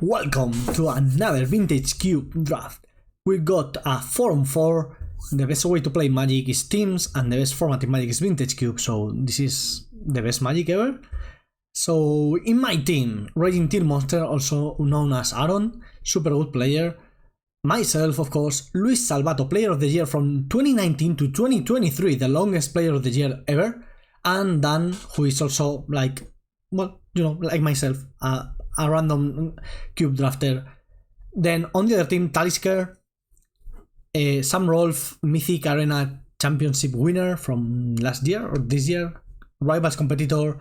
Welcome to another Vintage Cube draft. We got a 4-on-4. The best way to play Magic is teams, and the best format in Magic is Vintage Cube, so this is the best Magic ever. So in my team, Raging Teal Monster, also known as Aaron, super good player. Myself, of course, Luis Salvato, player of the year from 2019 to 2023, the longest player of the year ever. And Dan, who is also like, well, you know, like myself, a random cube drafter. Then on the other team, Talisker, Sam Rolfe, Mythic Arena Championship winner from last year or this year, Rivals competitor,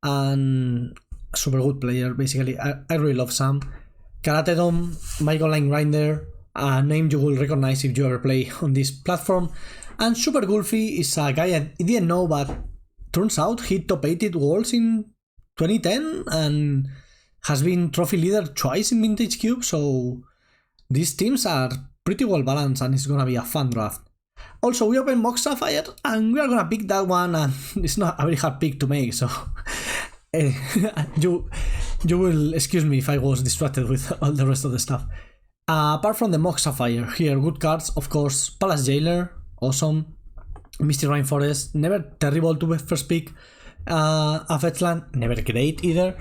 and super good player, basically. I really love Sam. Karate Dom, Magic Online Grinder, a name you will recognize if you ever play on this platform. And Super Goofy is a guy I didn't know, but turns out he top 8 Worlds in 2010 and has been trophy leader twice in Vintage Cube, so these teams are pretty well balanced and it's gonna be a fun draft. Also, we open Mox Sapphire and we are gonna pick that one, and it's not a very hard pick to make, so you will excuse me if I was distracted with all the rest of the stuff. Apart from the Mox Sapphire, here good cards, of course. Palace Jailer, awesome. Misty Rainforest, never terrible to first pick. A Fetchland, never great either.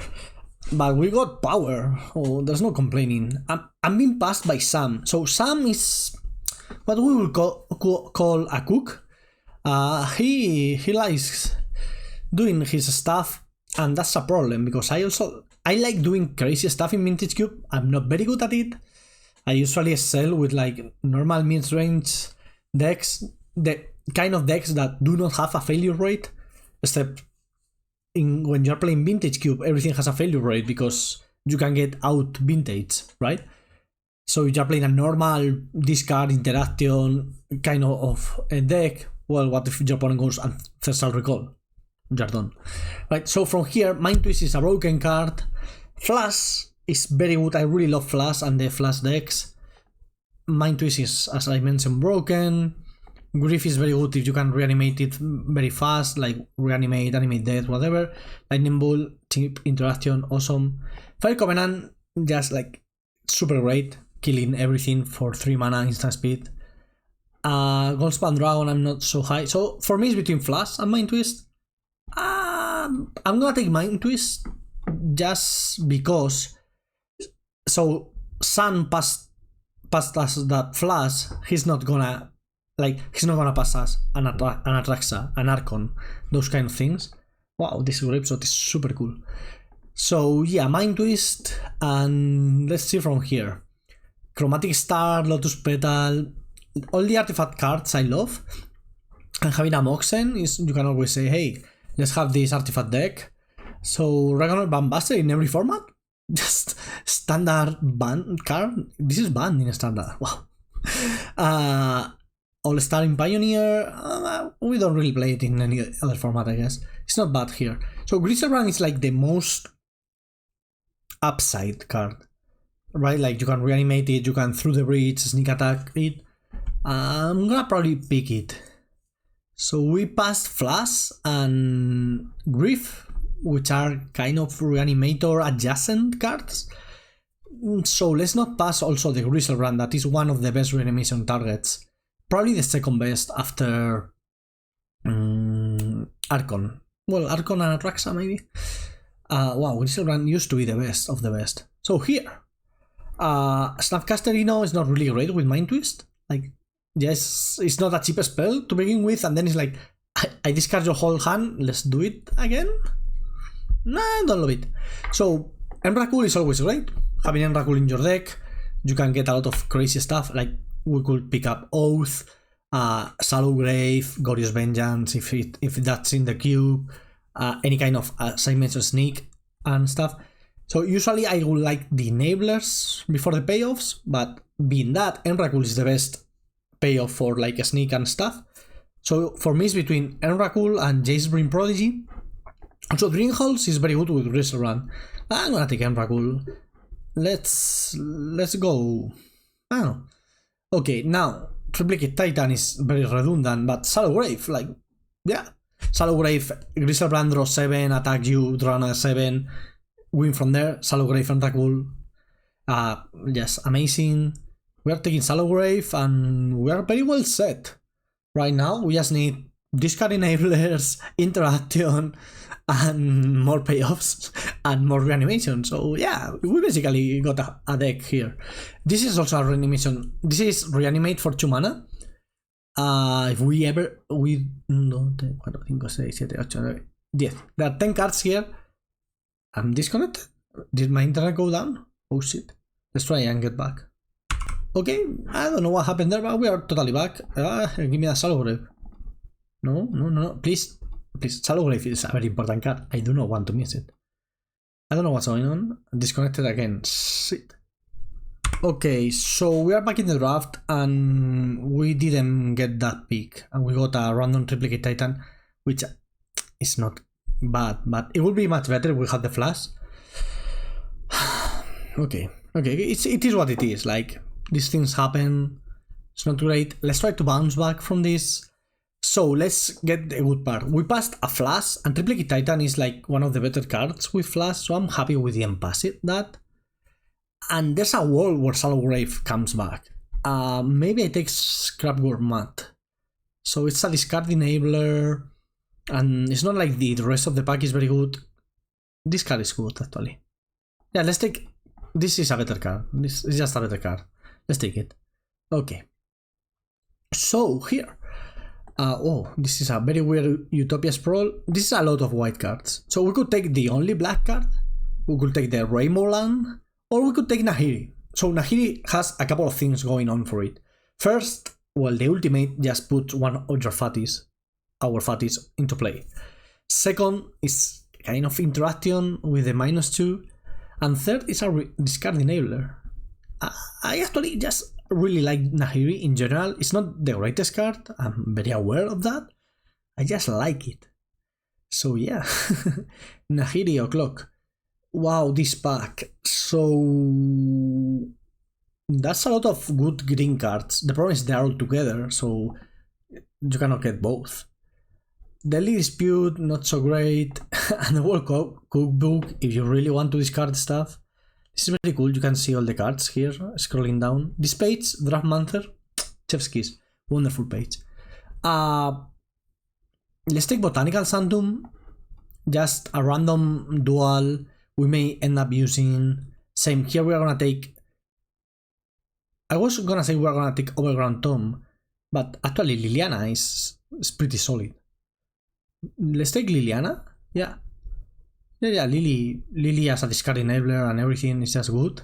But we got power, oh, there's no complaining. I'm being passed by Sam. So Sam is what we will call a cook. He likes doing his stuff, and that's a problem because I like doing crazy stuff in Vintage Cube. I'm not very good at it. I usually excel with like normal mid-range decks, the kind of decks that do not have a failure rate, except when you're playing Vintage Cube, everything has a failure rate because you can get out vintage, right? So if you're playing a normal discard interaction kind of a deck, well, what if your opponent goes Ancestral Recall? You're done. Right, so from here, Mind Twist is a broken card. Flash is very good. I really love Flash and the Flash decks. Mind Twist is, as I mentioned, broken. Grief is very good if you can reanimate it very fast, like reanimate, animate death, whatever. Lightning Bolt, cheap interaction, awesome. Fire Covenant, just like super great, killing everything for 3 mana instant speed. Goldspan Dragon, I'm not so high. So for me, it's between Flash and Mind Twist. I'm gonna take Mind Twist just because. So Sun passed us that Flash. He's not gonna pass us an Atraxa, an Archon, those kind of things. Wow, this Grapeshot is super cool. So yeah, Mind Twist, and let's see from here. Chromatic Star, Lotus Petal, all the artifact cards I love. And having a Moxen is, you can always say, hey, let's have this artifact deck. So Ragnarok Bandbuster in every format? Just standard ban card? This is banned in standard, wow. All-Star in Pioneer, we don't really play it in any other format, I guess. It's not bad here. So Griselbrand is like the most upside card, right? Like you can reanimate it, you can through the breach, sneak attack it. I'm gonna probably pick it. So we passed Flash and Grief, which are kind of reanimator adjacent cards. So let's not pass also the Griselbrand, that is one of the best reanimation targets. Probably the second best after Archon. Well, Archon and Atraxa maybe. Wow, Griselbrand used to be the best of the best. So here, Snapcaster is not really great with Mind Twist. Like, yes, it's not a cheap spell to begin with, and then it's like, I discard your whole hand, let's do it again? Nah, don't love it. So, Emrakul is always great. Having Emrakul in your deck, you can get a lot of crazy stuff, like we could pick up Oath, Shallow Grave, Glorious Vengeance if that's in the queue, any kind of, as I mentioned, Sneak and stuff. So usually I would like the enablers before the payoffs, but being that, Emrakul is the best payoff for like a Sneak and stuff. So for me it's between Emrakul and Jacebring Prodigy. Also Dreamholes is very good with Griselbrand. I'm gonna take Emrakul. Let's go. I don't know. Okay, now, Triplicate Titan is very redundant, but Shallow Grave, like, yeah. Shallow Grave, Griselbrand draw 7, attack you, draw another 7, win from there. Shallow Grave and Emrakul Yes, amazing. We are taking Salograve and we are very well set. Right now, we just need discard enablers, interaction, and more payoffs and more reanimation. So yeah, we basically got a deck here. This is also a reanimation. This is reanimate for 2 mana. If we ever no 4, 5, 6, 7, 8, 9, 10. There are 10 cards here. I'm disconnected. Did my internet go down? Oh shit. Let's try and get back. Okay, I don't know what happened there, but we are totally back. Give me a Salograve. No. Please. Salograve is a very important card. I do not want to miss it. I don't know what's going on. Disconnected again. Shit. Okay, so we are back in the draft and we didn't get that pick. And we got a random triplicate titan, which is not bad, but it would be much better if we had the flash. Okay, it is what it is. Like, these things happen. It's not great. Let's try to bounce back from this. So let's get the good part. We passed a flash, and triplicate titan is like one of the better cards with flash, so I'm happy we didn't pass that. And there's a world where Salograve comes back. Maybe I take Scrapboard Mat. So it's a discard enabler, and it's not like the rest of the pack is very good. This card is good, actually. Yeah, let's take... This is a better card. This is just a better card. Let's take it. Okay. So, here. Oh, this is a very weird Utopia Sprawl. This is a lot of white cards. So we could take the only black card. We could take the Rainbow Land. Or we could take Nahiri. So Nahiri has a couple of things going on for it. First, well, the ultimate just puts one of your fatties, our fatties, into play. Second is kind of interaction with the -2. And third is a discard enabler. I actually just really like Nahiri in general. It's not the greatest card, I'm very aware of that. I just like it. So yeah, Nahiri O'Clock. Wow, this pack. So that's a lot of good green cards. The problem is they're all together, so you cannot get both. Deadly Dispute, not so great. And the World Cookbook, if you really want to discard stuff. This is very cool, you can see all the cards here, scrolling down. This page, Draft Manther, Chef's Kiss, wonderful page. Let's take Botanical Sanctum, just a random dual. We may end up using... Same, here we are gonna take... I was gonna say we're gonna take Overground Tomb, but actually Liliana is pretty solid. Let's take Liliana, yeah. Yeah, Lily as a discard enabler and everything is just good.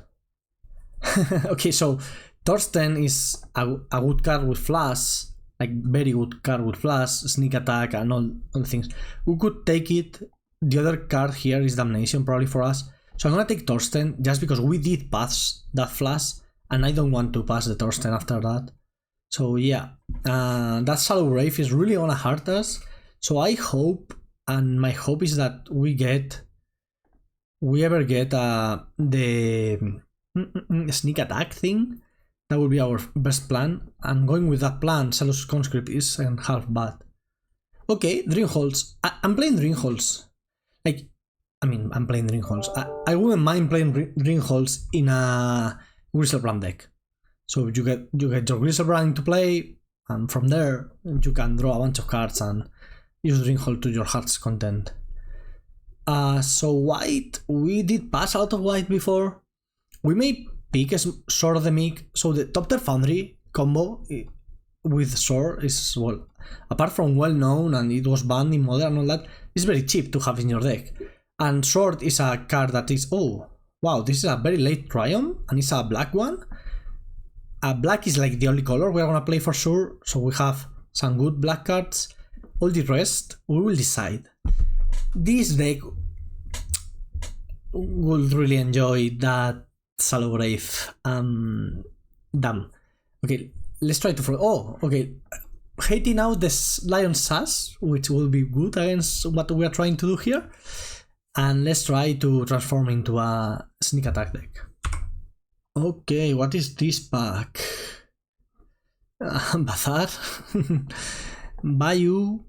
Okay, so Thorsten is a good card with flash, like very good card with flash, sneak attack and all the things. We could take it. The other card here is Damnation probably for us. So I'm gonna take Thorsten just because we did pass that flash and I don't want to pass the Thorsten after that. So yeah, that Salograve is really gonna hurt us. So I hope, and my hope is that we ever get the sneak attack thing. That would be our best plan. And going with that plan, Celos Conscript isn't half bad. Okay, Dreamholes. I'm playing Dreamholes. Like, I mean, I'm playing Dreamholes. I wouldn't mind playing Dreamholes in a Griselbrand deck. So you get your Griselbrand into play, and from there you can draw a bunch of cards and use Dreamhole to your heart's content. So white, we did pass out of white before. We may pick a Sword of the Meek. So the Top Tier Foundry combo with Sword is, well, apart from well known and it was banned in Modern and all that, it's very cheap to have in your deck. And Sword is a card that is, oh wow, this is a very late Triumph and it's a black one. Black is like the only color we're gonna play for sure, so we have some good black cards. All the rest, we will decide. This deck will really enjoy that Salograve. Damn. Okay, let's try to... Oh, okay. Hating out this Lion Sass, which will be good against what we are trying to do here. And let's try to transform into a sneak attack deck. Okay, what is this pack? Bazaar? Bayou.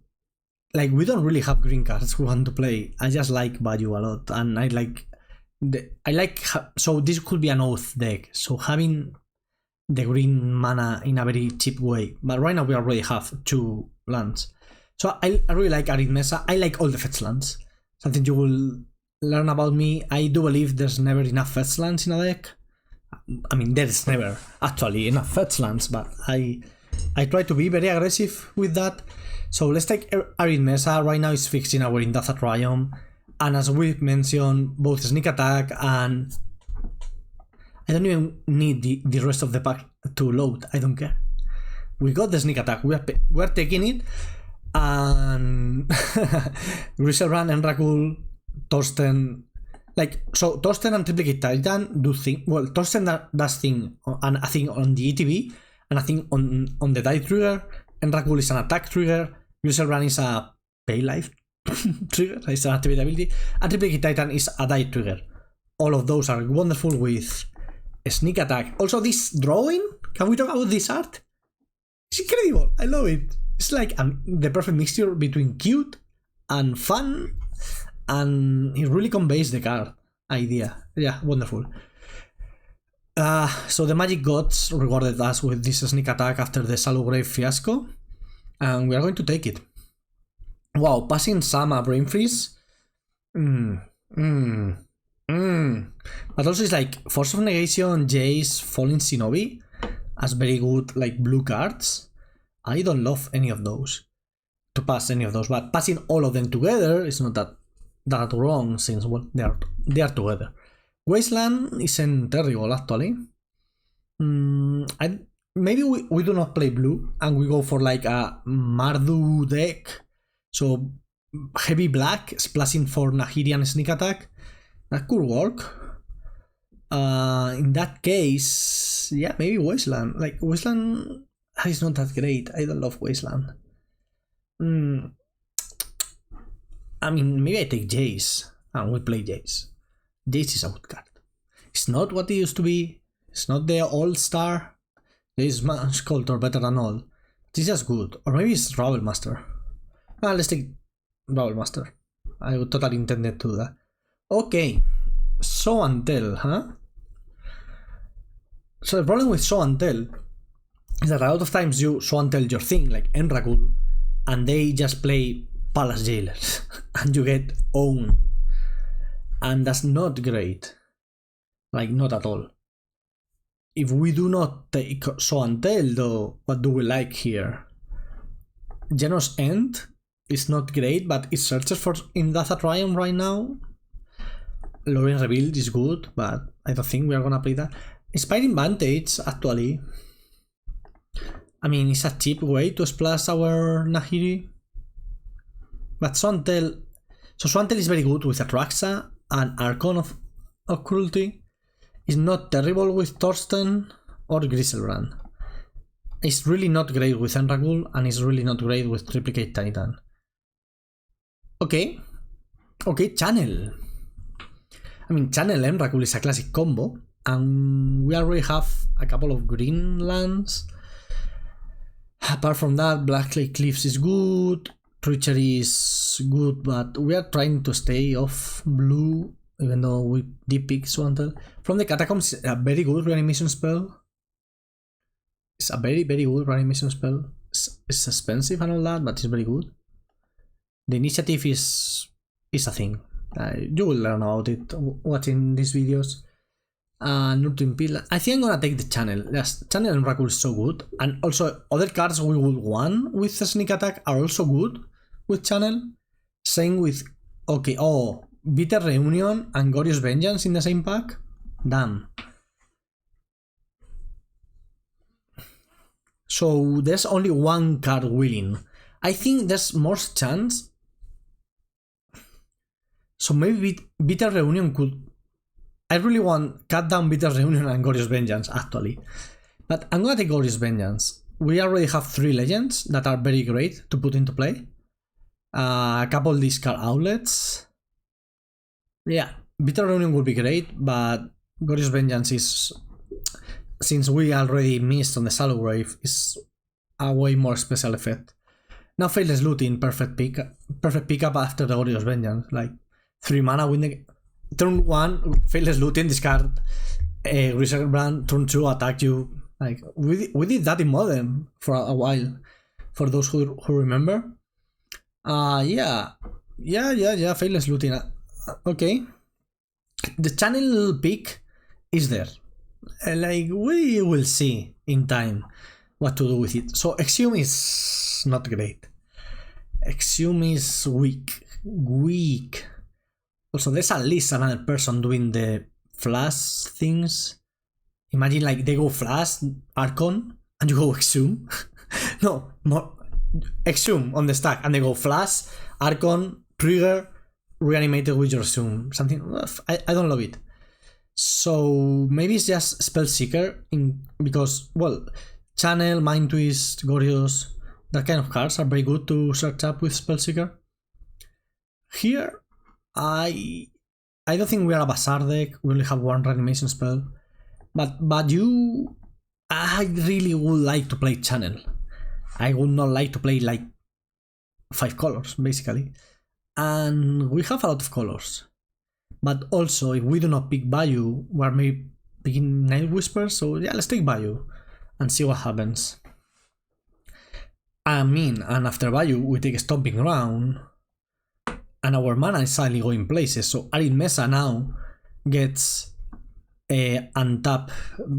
Like, we don't really have green cards we want to play. I just like Bayou a lot, and I like I like so this could be an oath deck. So having the green mana in a very cheap way, but right now we already have 2 lands. So I really like Arid Mesa. I like all the fetch lands. Something you will learn about me. I do believe there's never enough fetch lands in a deck. I mean, there's never actually enough fetch lands, but I try to be very aggressive with that. So let's take Arid Mesa. Right now is fixing our Indatha Triumph, and as we mentioned, both sneak attack and I don't even need the rest of the pack to load. I don't care. We got the sneak attack. We're taking it. And Griselbrand, Emrakul, Torsten, like, so Torsten and Triplicate Titan do thing. Well, Torsten does thing, and a thing on the ETB, and a thing on the die trigger. Emrakul is an attack trigger. Griselbrand is a pay life trigger. It's an activate ability. And Triplicate Titan is a die trigger. All of those are wonderful with sneak attack. Also, this drawing. Can we talk about this art? It's incredible. I love it. It's like the perfect mixture between cute and fun, and it really conveys the card idea. Yeah, wonderful. So the Magic Gods rewarded us with this sneak attack after the Salograve fiasco, and we are going to take it. Wow, passing Sama Brain Freeze. But also it's like Force of Negation, Jace, Falling Shinobi as very good like blue cards. I don't love any of those, to pass any of those, but passing all of them together is not that wrong, since well they are together. Wasteland isn't terrible actually. Maybe we do not play blue and we go for like a Mardu deck, so heavy black splashing for Nahirian sneak attack. That could work. In that case, yeah, maybe Wasteland. Like Wasteland is not that great. I don't love Wasteland. I mean, maybe I take Jace and we play Jace. Jace is a good card. It's not what it used to be. It's not the all-star. Jace is much colder, better than all. It's just good. Or maybe it's Rabble Master. Let's take Rabble Master. I would totally intended to do that. Okay. Show and Tell, huh? So the problem with Show and Tell is that a lot of times you show and tell your thing, like Emrakul, and they just play Palace Jailers, and you get owned. And that's not great. Like, not at all. If we do not take Show and Tell, though, what do we like here? Genos End is not great, but it searches for Indatha Triumph right now. Lorien Revealed is good, but I don't think we are gonna play that. Inspiring Vantage, actually. I mean, it's a cheap way to splash our Nahiri. But Show and Tell... So Show and Tell is very good with Atraxa and Archon of Cruelty. It's not terrible with Torsten or Griselbrand. It's really not great with Emrakul, and it's really not great with Triplicate Titan. Okay. Okay, Channel. I mean, Channel Emrakul is a classic combo, and we already have a couple of green lands. Apart from that, Blacklake Cliffs is good, Treachery is good, but we are trying to stay off blue, even though we did pick Swantel. From the Catacombs, a very good reanimation spell. It's a very, very good reanimation spell. It's expensive and all that, but it's very good. The initiative is a thing. You will learn about it watching these videos. Nurturing Pill. I think I'm gonna take the Channel. Yes, Channel and Emrakul is so good. And also, other cards we would want with the Sneak Attack are also good with Channel. Same with... Okay, oh, Bitter Reunion and Glorious Vengeance in the same pack? Damn. So, there's only one card winning. I think there's more chance. So maybe Bitter Reunion could... I really want Cut Down Bitter Reunion and Glorious Vengeance, actually. But I'm gonna take Glorious Vengeance. We already have 3 legends that are very great to put into play. A couple discard outlets. Yeah, Bitter Reunion would be great, but Glorious Vengeance is... Since we already missed on the Salograve, is a way more special effect. Now Faithless Looting, perfect pickup after the Glorious Vengeance. Like, 3 mana win the... turn 1, failess looting, discard research brand, turn 2, attack you. Like, we did that in Modern for a while, for those who remember. Yeah, failess looting. Okay. The channel pick is there. Like, we will see in time what to do with it. So Exhume is not great. Exhume is weak. Also, there's at least another person doing the flash things. Imagine like they go flash, Archon, and you go Exhume. No, more Exhume on the stack, and they go flash, Archon, trigger, reanimated with your Zoom. Something I don't love it. So maybe it's just Spellseeker because, well, Channel, Mind Twist, Gorios, that kind of cards are very good to search up with Spellseeker. Here, I don't think we are a Bazaar deck. We only have one reanimation spell. But I really would like to play Channel. I would not like to play like 5 colors, basically. And we have a lot of colors. But also, if we do not pick Bayou, we're maybe picking Night Whisper. So yeah, let's take Bayou and see what happens. I mean, and after Bayou, we take a Stomping Ground. And our mana is suddenly going places. So Arid Mesa now gets untap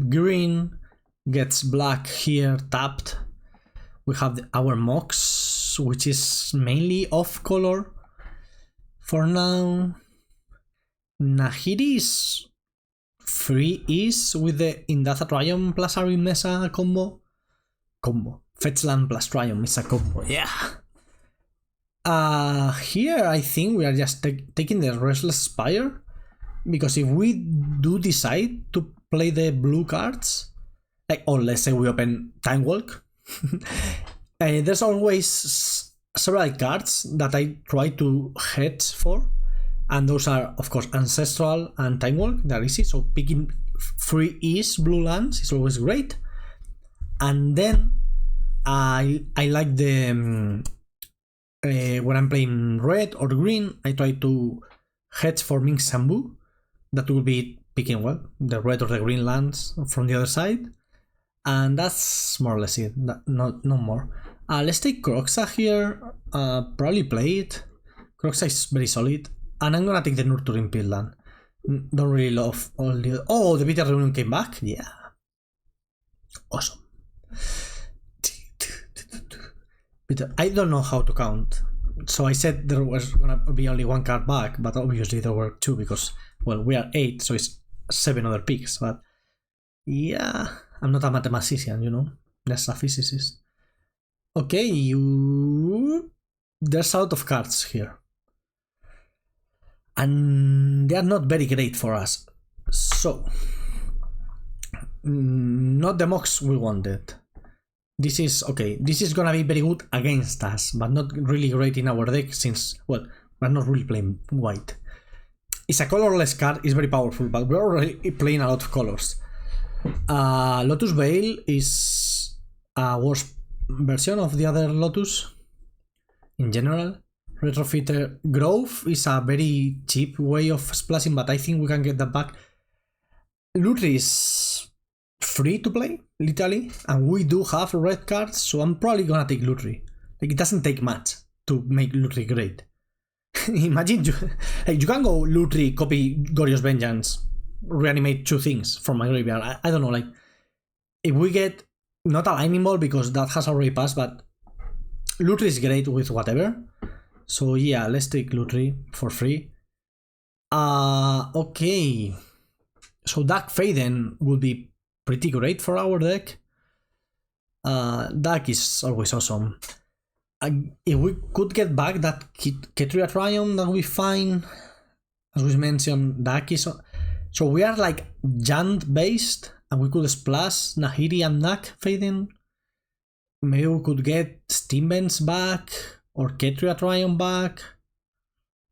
green, gets black here tapped. We have our Mox, which is mainly off color for now. Nahiri is free is with the Indatha Triumph plus Arid Mesa combo. Fetchland plus Triumph is a combo, yeah. Here I think we are just taking the Restless Spire, because if we do decide to play the blue cards, like, or let's say we open Time Walk, there's always several cards that I try to hedge for, and those are of course Ancestral and Time Walk. They're easy, so picking free is blue lands is always great. And then I like the when I'm playing red or green, I try to hedge for Ming Sambu. That will be picking, well, the red or the green lands from the other side. And that's more or less it, no more. Let's take Kroxa here, probably play it. Kroxa is very solid. And I'm gonna take the Nurturing Pitland. Don't really love all the... Oh, the Bitter Reunion came back? Yeah. Awesome. I don't know how to count. So I said there was gonna be only one card back, but obviously there were 2 because, well, we are 8, so it's 7 other picks. But yeah, I'm not a mathematician, you know, just a physicist. Okay, there's a lot of cards here, and they are not very great for us. So, not the Mox we wanted. This is okay. This is gonna be very good against us, but not really great in our deck since, well, we're not really playing white. It's a colorless card, it's very powerful, but we're already playing a lot of colors. Lotus Veil is a worse version of the other Lotus in general. Retrofitter Grove is a very cheap way of splashing, but I think we can get that back. Lutri is free to play, literally, and we do have red cards, so I'm probably gonna take Lutri. Like, it doesn't take much to make Lutri great. Imagine you can go Lutri, copy Gorios Vengeance, reanimate 2 things from my graveyard. I don't know, like, if we get not a Lightning Ball because that has already passed, but Lutri is great with whatever. So yeah, let's take Lutri for free. Okay. So Dark Faden would be pretty great for our deck. Dark is always awesome. If we could get back that Ketria Triumph, that would be fine. As we mentioned, Dark is... So we are like Jant based, and we could splash Nahiri and Dark Faden. Maybe we could get Steamvents back, or Ketria Triumph back.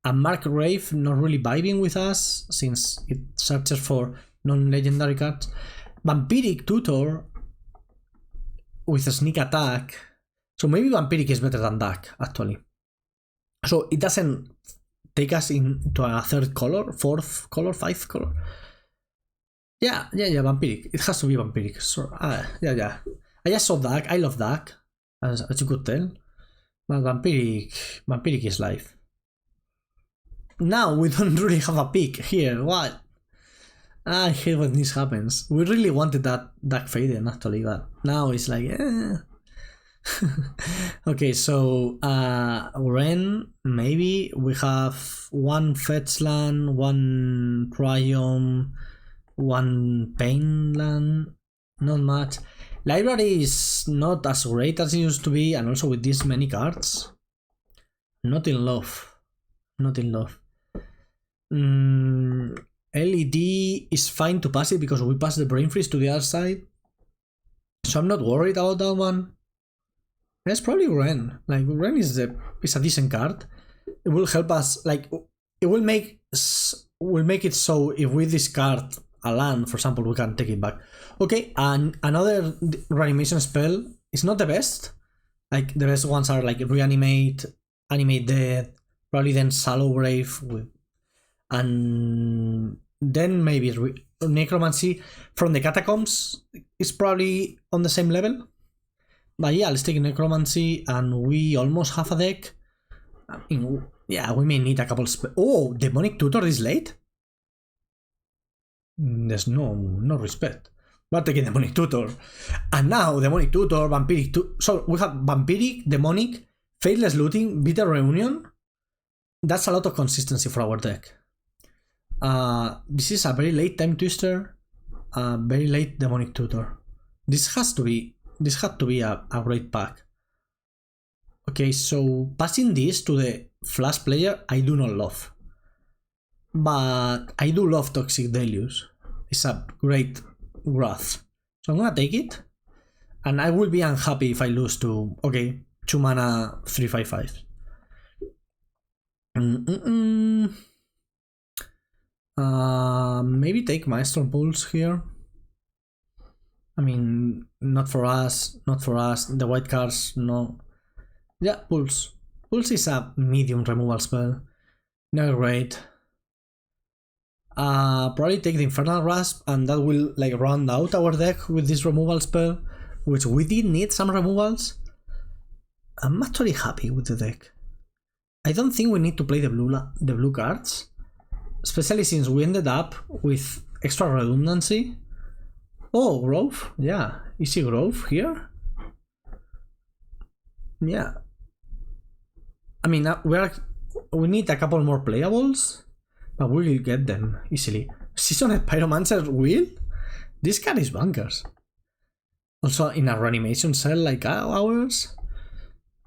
And Mark Rave not really vibing with us, since it searches for non-legendary cards. Vampiric Tutor with a sneak attack. So maybe Vampiric is better than Dark, actually. So it doesn't take us into a third color, fourth color, fifth color. Yeah, vampiric. It has to be vampiric. So, yeah. I just saw dark. I love dark, as you could tell. But vampiric is life. Now we don't really have a pick here. What? I hate when this happens. We really wanted that Dark Faden actually, but now it's like, Okay, so Ren, maybe we have one fetch land, one Triumph, one Pain land, not much. Library is not as great as it used to be, and also with this many cards, not in love. LED is fine to pass it because we pass the Brain Freeze to the other side, so I'm not worried about that one. That's probably Ren. Like, Ren is a decent card. It will help us, like, it will make it so if we discard a land, for example, we can take it back. Okay, and another reanimation spell is not the best. Like, the best ones are like reanimate, animate death, probably then Sallow Brave with, and then maybe Necromancy from the Catacombs is probably on the same level. But yeah, let's take Necromancy, and we almost have a deck. I mean, yeah, we may need a couple oh, Demonic Tutor this late? There's no respect. We're taking Demonic Tutor. And now Demonic Tutor, Vampiric so we have Vampiric, Demonic, Faithless Looting, Bitter Reunion. That's a lot of consistency for our deck. This is a very late Time Twister, very late Demonic Tutor. This had to be a great pack. Okay, so passing this to the Flash player, I do not love. But I do love Toxic Deluge. It's a great Wrath. So I'm gonna take it. And I will be unhappy if I lose to, okay, 2 mana 3/5/5. Maybe take Maelstrom Pulse here. I mean, not for us. The white cards, no. Yeah, Pulse. Pulse is a medium removal spell. Never great. Probably take the Infernal Grasp, and that will like round out our deck with this removal spell, which we did need some removals. I'm actually happy with the deck. I don't think we need to play the blue cards, especially since we ended up with extra redundancy. Oh, Grove? Yeah. Easy Grove here? Yeah. I mean, we need a couple more playables, but we will get them easily. Seasoned Pyromancer Wheel? This card is bankers. Also, in a reanimation cell like ours,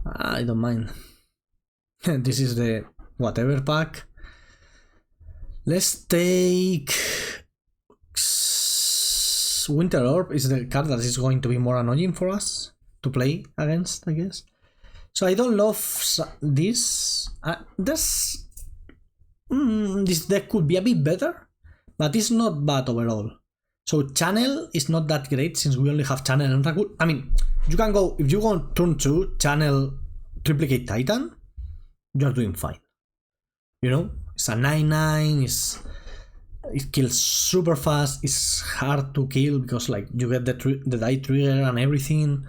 I don't mind. This is the whatever pack. Let's take... Winter Orb is the card that is going to be more annoying for us to play against, I guess. So I don't love this. This deck could be a bit better, but it's not bad overall. So Channel is not that great since we only have Channel and Emrakul. I mean, you can go, if you go on turn 2, Channel Triplicate Titan, you're doing fine. You know, it's a 9/9, it kills super fast, it's hard to kill because like you get the die trigger and everything.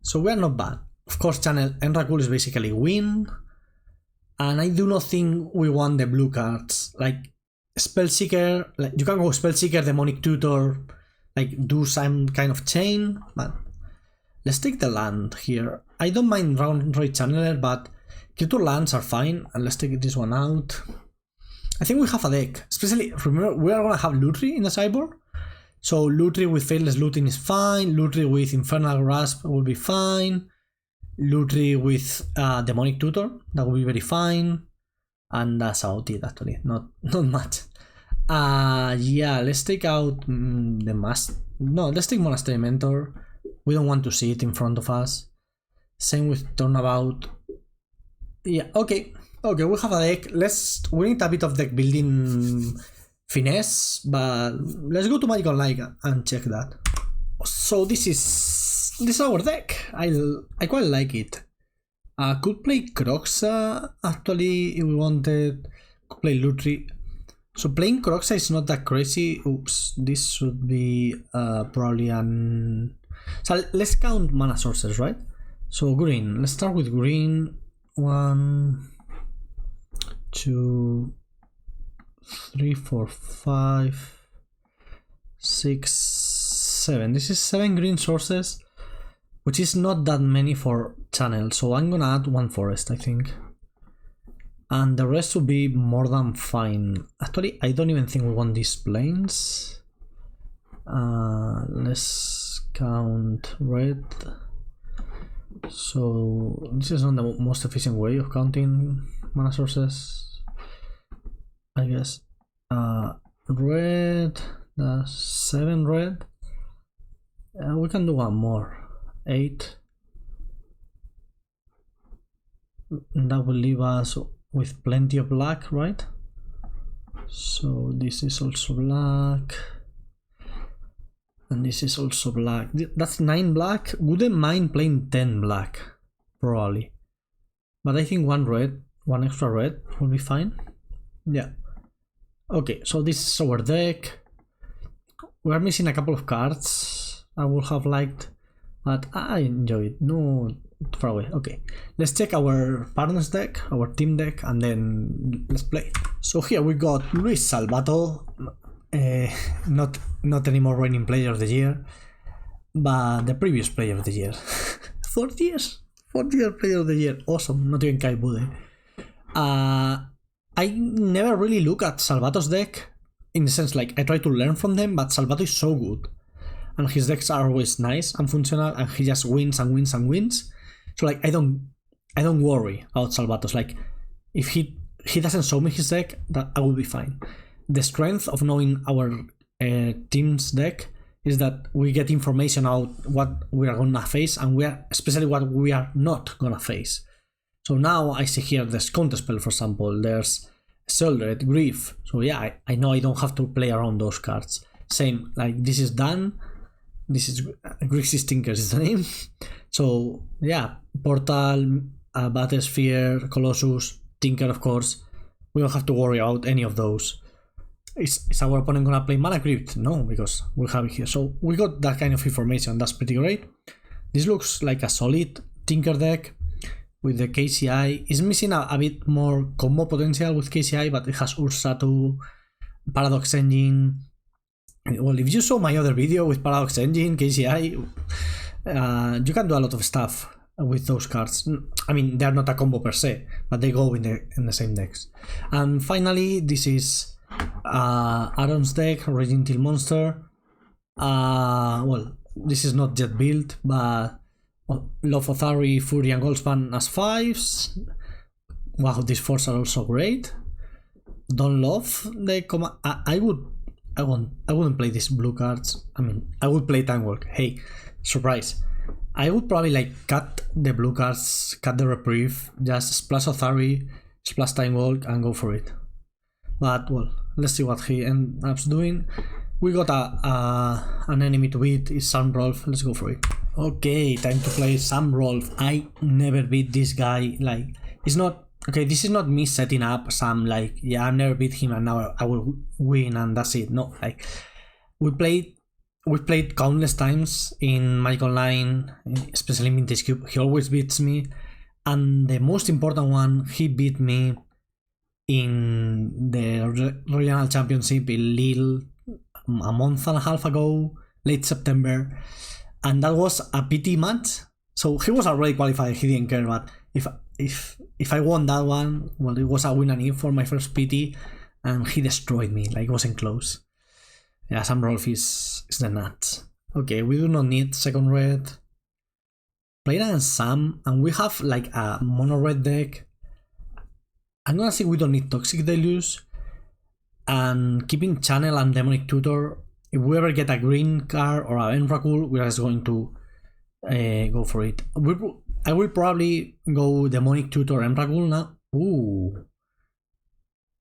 So we're not bad. Of course, Channel Emrakul is basically win. And I do not think we want the blue cards. Like Spellseeker, like you can go Spellseeker, Demonic Tutor, like do some kind of chain, but let's take the land here. I don't mind Round Rate Channeler, but creature lands are fine, and let's take this one out. I think we have a deck, especially, remember, we are gonna have Lutri in the sideboard. So Lutri with Faithless Looting is fine, Lutri with Infernal Grasp will be fine, Lutri with Demonic Tutor, that will be very fine, and that's about it actually, not much. Yeah, let's take out let's take Monastery Mentor, we don't want to see it in front of us. Same with Turnabout. Yeah, okay, we have a deck. We need a bit of deck building finesse, but let's go to Magic Online and check that. So this is our deck. I quite like it. Could play Croxa, actually, if we wanted. Could play Lutri. So playing Croxa is not that crazy. Oops, this should be probably an... So let's count mana sources, right? So green, let's start with green. 1, 2, 3, 4, 5, 6, 7. This is 7 green sources, which is not that many for channel. So I'm gonna add 1 forest, I think. And the rest will be more than fine. Actually, I don't even think we want these planes. Let's count red. So this is not the most efficient way of counting mana sources, I guess. Red, that's 7 red. We can do 1 more, 8. That will leave us with plenty of black, right? So this is also black, and this is also black. That's 9 black. Wouldn't mind playing 10 black, probably, but I think 1 red, 1 extra red will be fine. Yeah. Okay, so this is our deck. We are missing a couple of cards I would have liked, but I enjoy it. No, far away. Okay, let's check our partners deck, our team deck, and then let's play. So here we got Luis Salvato, not anymore reigning player of the year, but the previous player of the year. 4 years, 4-year player of the year. Awesome. Not even Kai Bude. I never really look at Salvato's deck, in the sense like I try to learn from them, but Salvato is so good, and his decks are always nice and functional, and he just wins and wins and wins. So like I don't worry about Salvatos. Like if he doesn't show me his deck, that I will be fine. The strength of knowing our team's deck is that we get information out what we are gonna face, and especially what we are not gonna face. So now I see here there's Counterspell, for example, there's Sheldred, Grief. So yeah, I know I don't have to play around those cards. Same, like this is done. This is Grixis Tinkers is the name. So yeah, Portal, Battlesphere, Colossus, Tinker, of course. We don't have to worry about any of those. Is our opponent gonna play Mana Crypt? No, because we have it here. So we got that kind of information. That's pretty great. This looks like a solid Tinker deck with the KCI. It's missing a bit more combo potential with KCI, but it has Ursatu, Paradox Engine. Well, if you saw my other video with Paradox Engine, KCI, you can do a lot of stuff with those cards. I mean, they're not a combo per se, but they go in the same decks. And finally, this is Aaron's deck, Raging Till Monster. Well, this is not yet built, but Love Othari, Fury, and Goldspan as 5s. Wow, these 4s are also great. Don't love the command. I wouldn't play these blue cards. I mean, I would play Time Walk. Hey, surprise. I would probably like cut the blue cards, cut the Reprieve, just splash Othari, splash Time Walk, and go for it. But well, let's see what he ends up doing. We got an enemy to beat. It's Sam Rolf. Let's go for it. Okay, time to play Sam Rolf. I never beat this guy. Like, it's not. Okay, this is not me setting up some like, yeah, I never beat him and now I will win and that's it. No, like we played countless times in Magic Online, especially in Vintage Cube. He always beats me, and the most important one, he beat me in the Regional Championship in Lille a month and a half ago, late September, and that was a PT match. So he was already qualified. He didn't care, but if I won that one, well, it was a win and in for my first PT, and he destroyed me. Like, it wasn't close. Yeah, Sam Rolf is the nuts. Okay, we do not need second red. Played against Sam, and we have like a mono red deck. I'm gonna say we don't need Toxic Deluge, and keeping Channel and Demonic Tutor. If we ever get a green card or an Emrakul, we're just going to go for it. I will probably go Demonic Tutor Emrakul now. Ooh,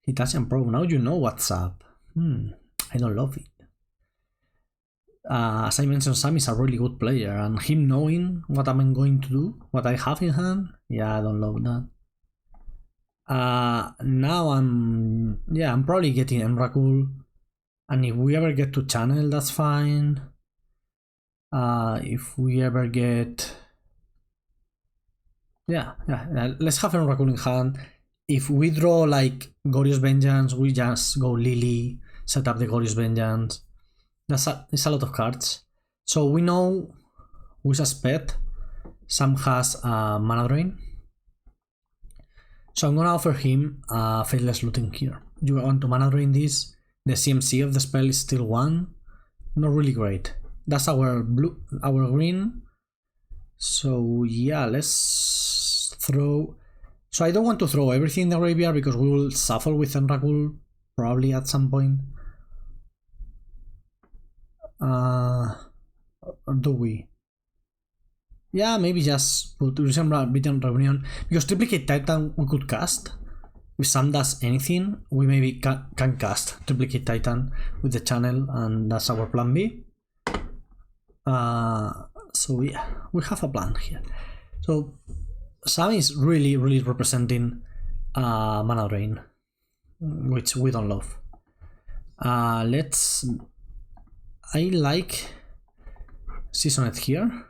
Hitachian Pro. Now you know what's up. I don't love it. As I mentioned, Sam is a really good player, and him knowing what I'm going to do, what I have in hand, yeah, I don't love that. Now I'm probably getting Emrakul, and if we ever get to channel, that's fine. If we ever get, let's have Emrakul in hand. If we draw like Glorious Vengeance, we just go Lily, set up the Glorious Vengeance. It's a lot of cards. So we know with a pet, Sam has a mana drain. So I'm gonna offer him Faithless Looting here. You want to mana drain this. The CMC of the spell is still 1. Not really great. That's our green. So yeah, let's throw. So I don't want to throw everything in the graveyard because we will shuffle with Emrakul probably at some point. Or do we? Yeah, maybe just put Beaten Reunion, because Triplicate Titan we could cast. If Sam does anything, we maybe can cast Triplicate Titan with the channel, and that's our plan B. So yeah, we have a plan here. So Sam is really representing mana drain, which we don't love. I like Seasonet here.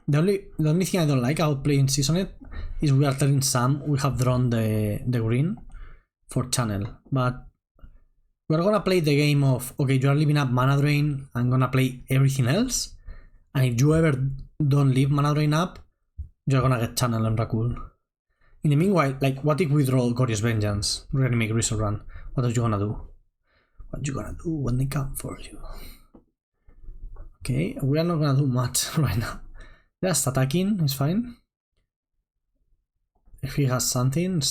The only thing I don't like about playing Seasonet is we are telling Sam we have drawn the green for channel, but we're gonna play the game of, okay, you are leaving up mana drain, I'm gonna play everything else, and if you ever don't leave mana drain up, you're gonna get channel and Emrakul. In the meanwhile, like, what if we draw Glorious Vengeance, Reanimate Resort Run? What are you gonna do? What you gonna do when they come for you? Okay, we are not gonna do much right now. Just attacking is fine. If he has something,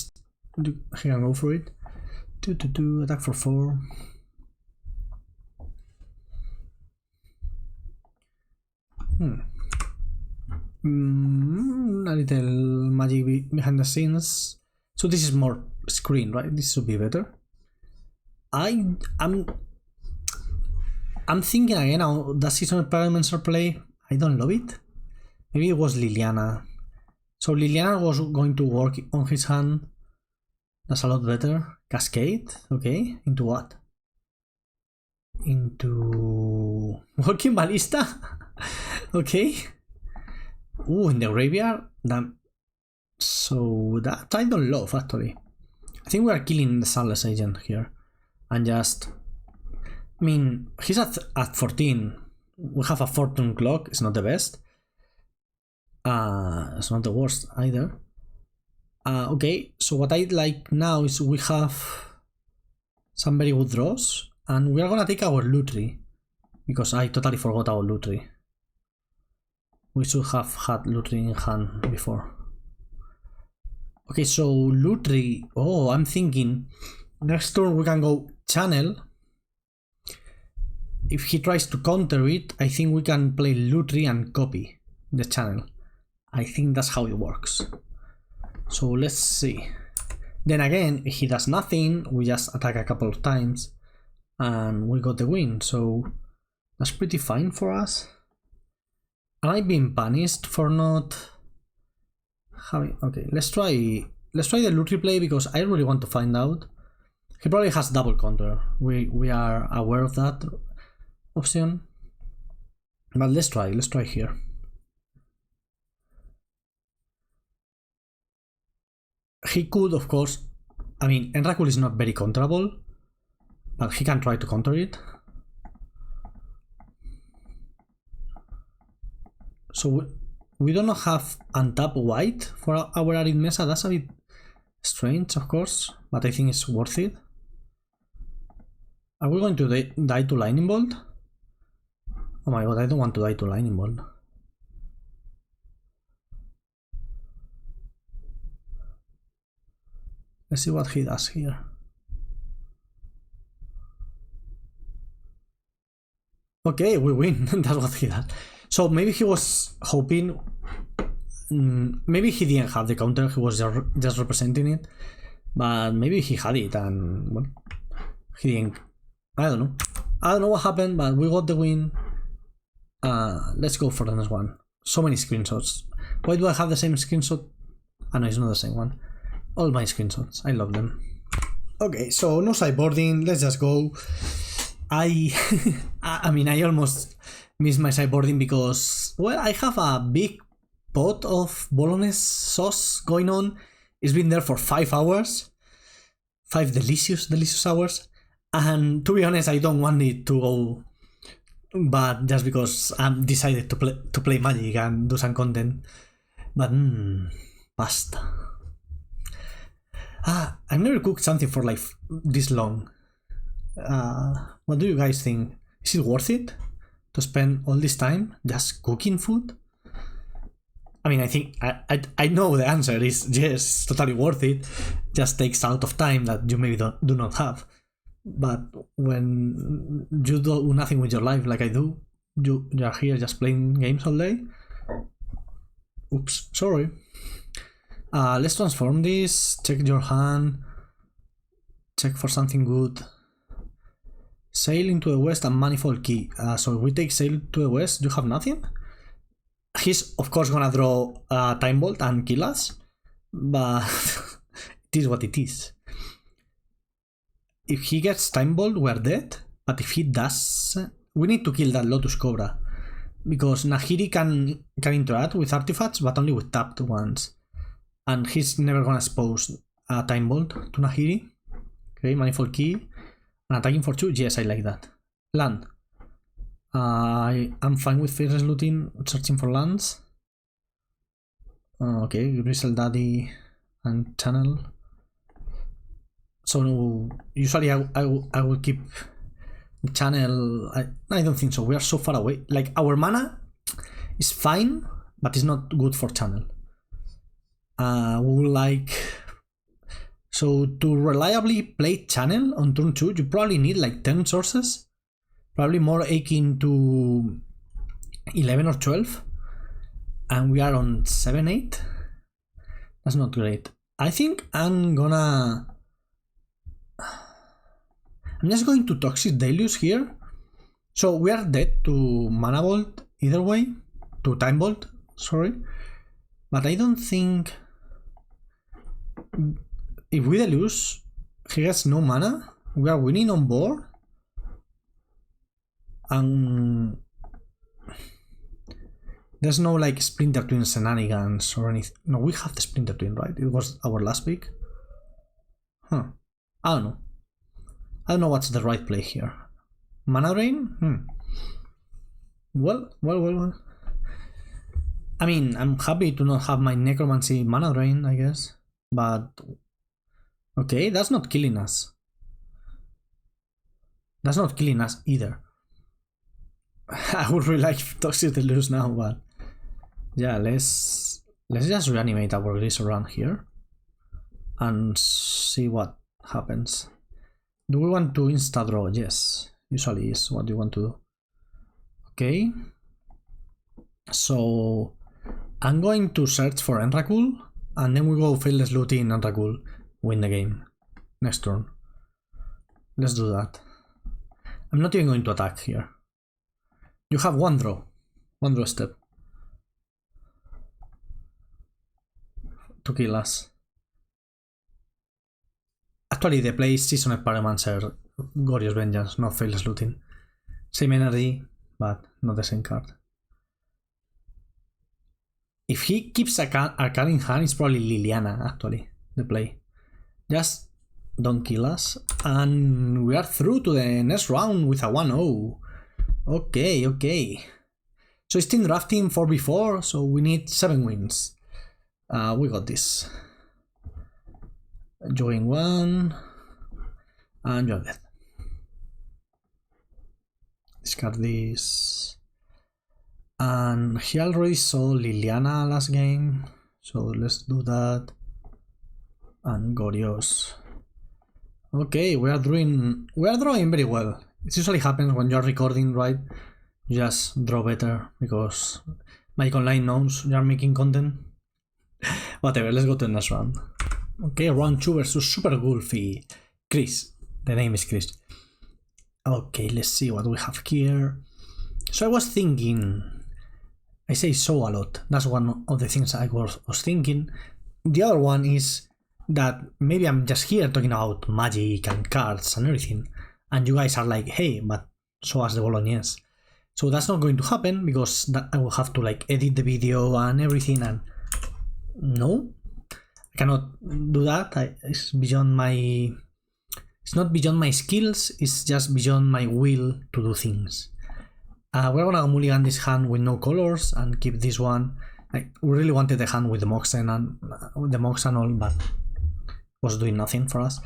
he can go for it. 2/2, attack for 4. A little magic behind the scenes. So this is more screen, right? This should be better. I'm thinking again how that season of Paramancer play. I don't love it. Maybe it was Liliana. So Liliana was going to work on his hand. That's a lot better. Cascade, okay. Into what? Into Walking Ballista? Okay. Ooh, in the graveyard? So that I don't love actually. I think we are killing the Sunless Agent here. And just, I mean, he's at 14. We have a Fortune Clock, it's not the best. It's not the worst either. Okay, so what I like now is we have some very good draws, and we are gonna take our Lutri, because I totally forgot our Lutri. We should have had Lutri in hand before. Okay, so Lutri, oh, I'm thinking next turn we can go channel. If he tries to counter it, I think we can play Lutri and copy the channel. I think that's how it works. So let's see. Then again, if he does nothing, we just attack a couple of times and we got the win. So that's pretty fine for us. Am I being punished for not having... Okay, let's try the Lutri play, because I really want to find out. He probably has double counter. We are aware of that option. But let's try here. He could, of course, I mean, Emrakul is not very counterable, but he can try to counter it. So we don't have untap white for our Arid Mesa. That's a bit strange, of course, but I think it's worth it. Are we going to die to Lightning Bolt? Oh my god, I don't want to die to Lightning Bolt. Let's see what he does here. Okay, we win. That's what he does. So maybe he was hoping... maybe he didn't have the counter, he was just representing it. But maybe he had it and... well, he didn't... I don't know. I don't know what happened, but we got the win. Let's go for the next one. So many screenshots. Why do I have the same screenshot? Ah, no, it's not the same one. All my screenshots. I love them. Okay, so no sideboarding. Let's just go. I mean, I almost missed my sideboarding because, well, I have a big pot of bolognese sauce going on. It's been there for 5 hours. 5 delicious hours. And to be honest, I don't want it to go bad just because I'm decided to play Magic and do some content. But pasta. I've never cooked something for like this long. What do you guys think? Is it worth it to spend all this time just cooking food? I mean, I think I know the answer is yes, it's totally worth it. Just takes a lot of time that you maybe do not have. But when you do nothing with your life like I do, you are here just playing games all day. Oops, sorry. Let's transform this. Check your hand. Check for something good. Sail into the west and manifold key. So if we take sail to the west, you have nothing? He's of course gonna draw Time Bolt and kill us, but it is what it is. If he gets Time Bolt, we're dead, but if he does, we need to kill that Lotus Cobra, because Nahiri can interact with artifacts, but only with tapped ones, and he's never gonna expose a Time Bolt to Nahiri. Okay, manifold key, and attacking for 2, yes, I like that. Land. I'm fine with Faceless Looting, searching for lands. Okay, Gristle Daddy and Channel. So usually I will keep Channel. I don't think so. We are so far away. Like our mana is fine, but it's not good for Channel. We will like. So to reliably play Channel on turn 2, you probably need like 10 sources. Probably more akin to 11 or 12. And we are on 7-8. That's not great. I think I'm just going to Toxic Deluge here. So we are dead to Mana Bolt either way. To Time Bolt, sorry. But I don't think... If we deluge, he has no mana. We are winning on board. And there's no like Splinter Twin shenanigans or anything. No, we have the Splinter Twin, right? It was our last pick. I don't know. I don't know what's the right play here. Mana Drain? Well. I mean, I'm happy to not have my Necromancy Mana Drain, I guess. But... Okay, that's not killing us. That's not killing us either. I would really like Toxic to lose now, but yeah, let's just reanimate our Grease around here and see what happens. Do we want to insta draw? Yes, usually is what you want to do. Okay, so I'm going to search for Emrakul and then we go Faceless Looting Emrakul, win the game next turn. Let's do that. I'm not even going to attack here. You have one draw step to kill us. Actually, the play is Seasoned Pyromancer, Glorious Vengeance, not Faceless Looting. Same energy, but not the same card. If he keeps a card in hand, it's probably Liliana, actually, the play. Just don't kill us. And we are through to the next round with a 1-0. Okay. So it's team drafting 4v4, so we need 7 wins. We got this. Join 1. And you're dead. Discard this. And he already saw Liliana last game, so let's do that. And Gorios. Okay, we are drawing very well. It usually happens when you're recording, right? You just draw better because Magic Online knows you're making content. Whatever, let's go to the next round. Okay, round 2 versus Super Goofy. Chris. The name is Chris. Okay, let's see what we have here. So I was thinking, I say so a lot. That's one of the things I was thinking. The other one is that maybe I'm just here talking about magic and cards and everything, and you guys are like, hey, but show us the Bolognese. So that's not going to happen because I will have to like edit the video and everything, and no, I cannot do that. It's beyond my... It's not beyond my skills, it's just beyond my will to do things. We're gonna mulligan this hand with no colors and keep this one. We really wanted the hand with the Moxen and all, but was doing nothing for us.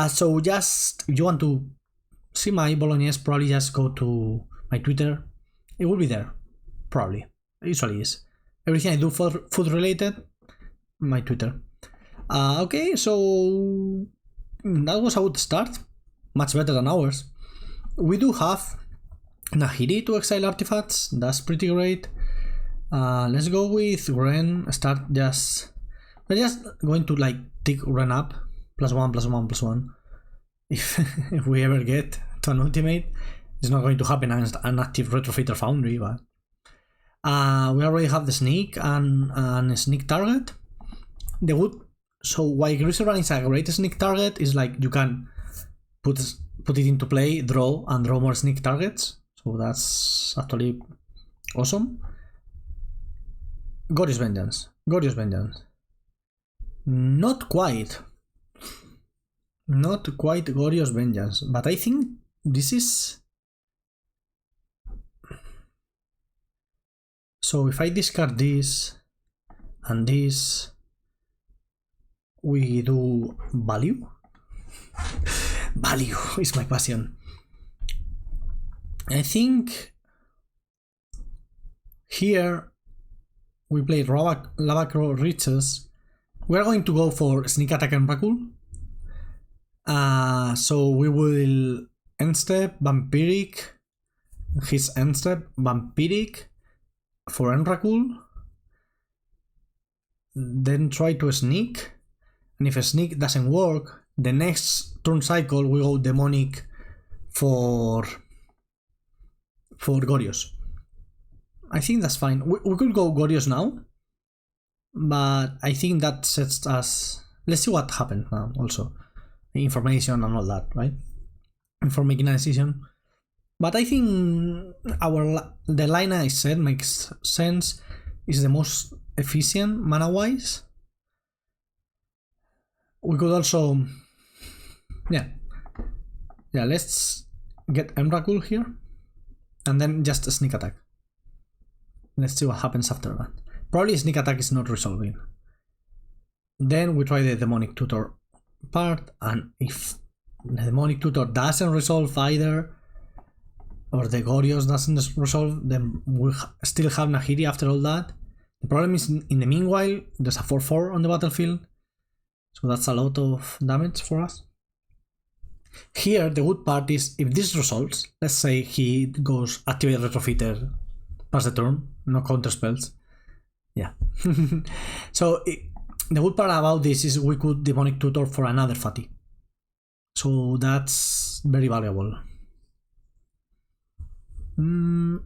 So just, if you want to see my Bolognese, probably just go to my Twitter. It will be there, probably. It usually is. Everything I do food related, my Twitter. Okay, so that was a good start. Much better than ours. We do have Nahiri to exile artifacts. That's pretty great. Let's go with Ren. We're just going to like tick Ren up. +1/+1/+1. If we ever get to an ultimate. It's not going to happen against an active Retrofitter Foundry, but we already have the sneak and sneak target. So why Grisserun is a great sneak target is like you can put it into play, draw more sneak targets. So that's actually awesome. Glorious Vengeance. Not quite Glorious Vengeance, but I think this is... So if I discard this and this, we do value. Value is my passion. I think here we play Lavacro Riches. We're going to go for Sneak Attack Emrakul. So we will end step Vampiric, his end step Vampiric for Emrakul, then try to sneak, and if a sneak doesn't work, the next turn cycle we go Demonic for Gorios. I think that's fine. We could go Gorios now, but I think that sets us... Let's see what happened now also. Information and all that, right? Before making a decision. But I think the line I said makes sense. Is the most efficient mana-wise. We could also... Yeah, let's get Emrakul here. And then just a sneak attack. Let's see what happens after that. Probably sneak attack is not resolving. Then we try the Demonic Tutor part, and if the Demonic Tutor doesn't resolve either, or the Gorios doesn't resolve, then we still have Nahiri after all that. The problem is, in the meanwhile, there's a 4/4 on the battlefield, so that's a lot of damage for us. Here, the good part is, if this resolves, let's say he goes activate Retrofitter, pass the turn, no counter spells. Yeah. So the good part about this is we could Demonic Tutor for another Fatty. So that's very valuable. We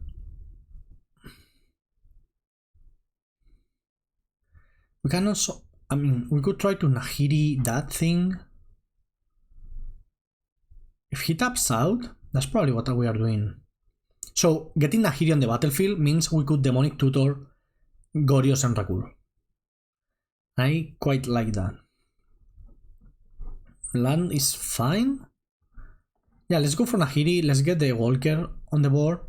can also, I mean, we could try to Nahiri that thing. If he taps out, that's probably what we are doing. So getting Nahiri on the battlefield means we could Demonic Tutor Gorios and Emrakul. I quite like that. Land is fine. Yeah, let's go for Nahiri. Let's get the Walker on the board.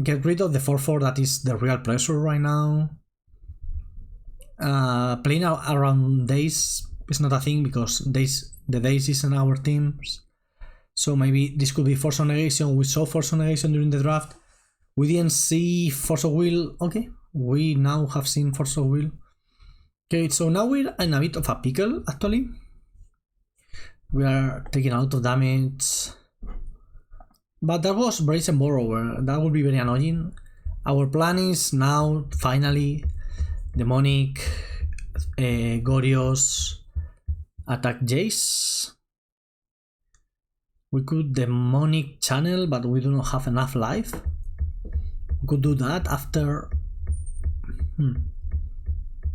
Get rid of the 4/4 that is the real pressure right now. Playing around days is not a thing because the days isn't our teams. So maybe this could be Force of Negation. We saw Force of Negation during the draft. We didn't see Force of Will. Okay, we now have seen Force of Will. Okay, so now we're in a bit of a pickle actually. We are taking a lot of damage. But that was Brazen Borrower. That would be very annoying. Our plan is now, finally, Demonic, Gorios, attack Jace. We could demonic channel, but we do not have enough life. We could do that after.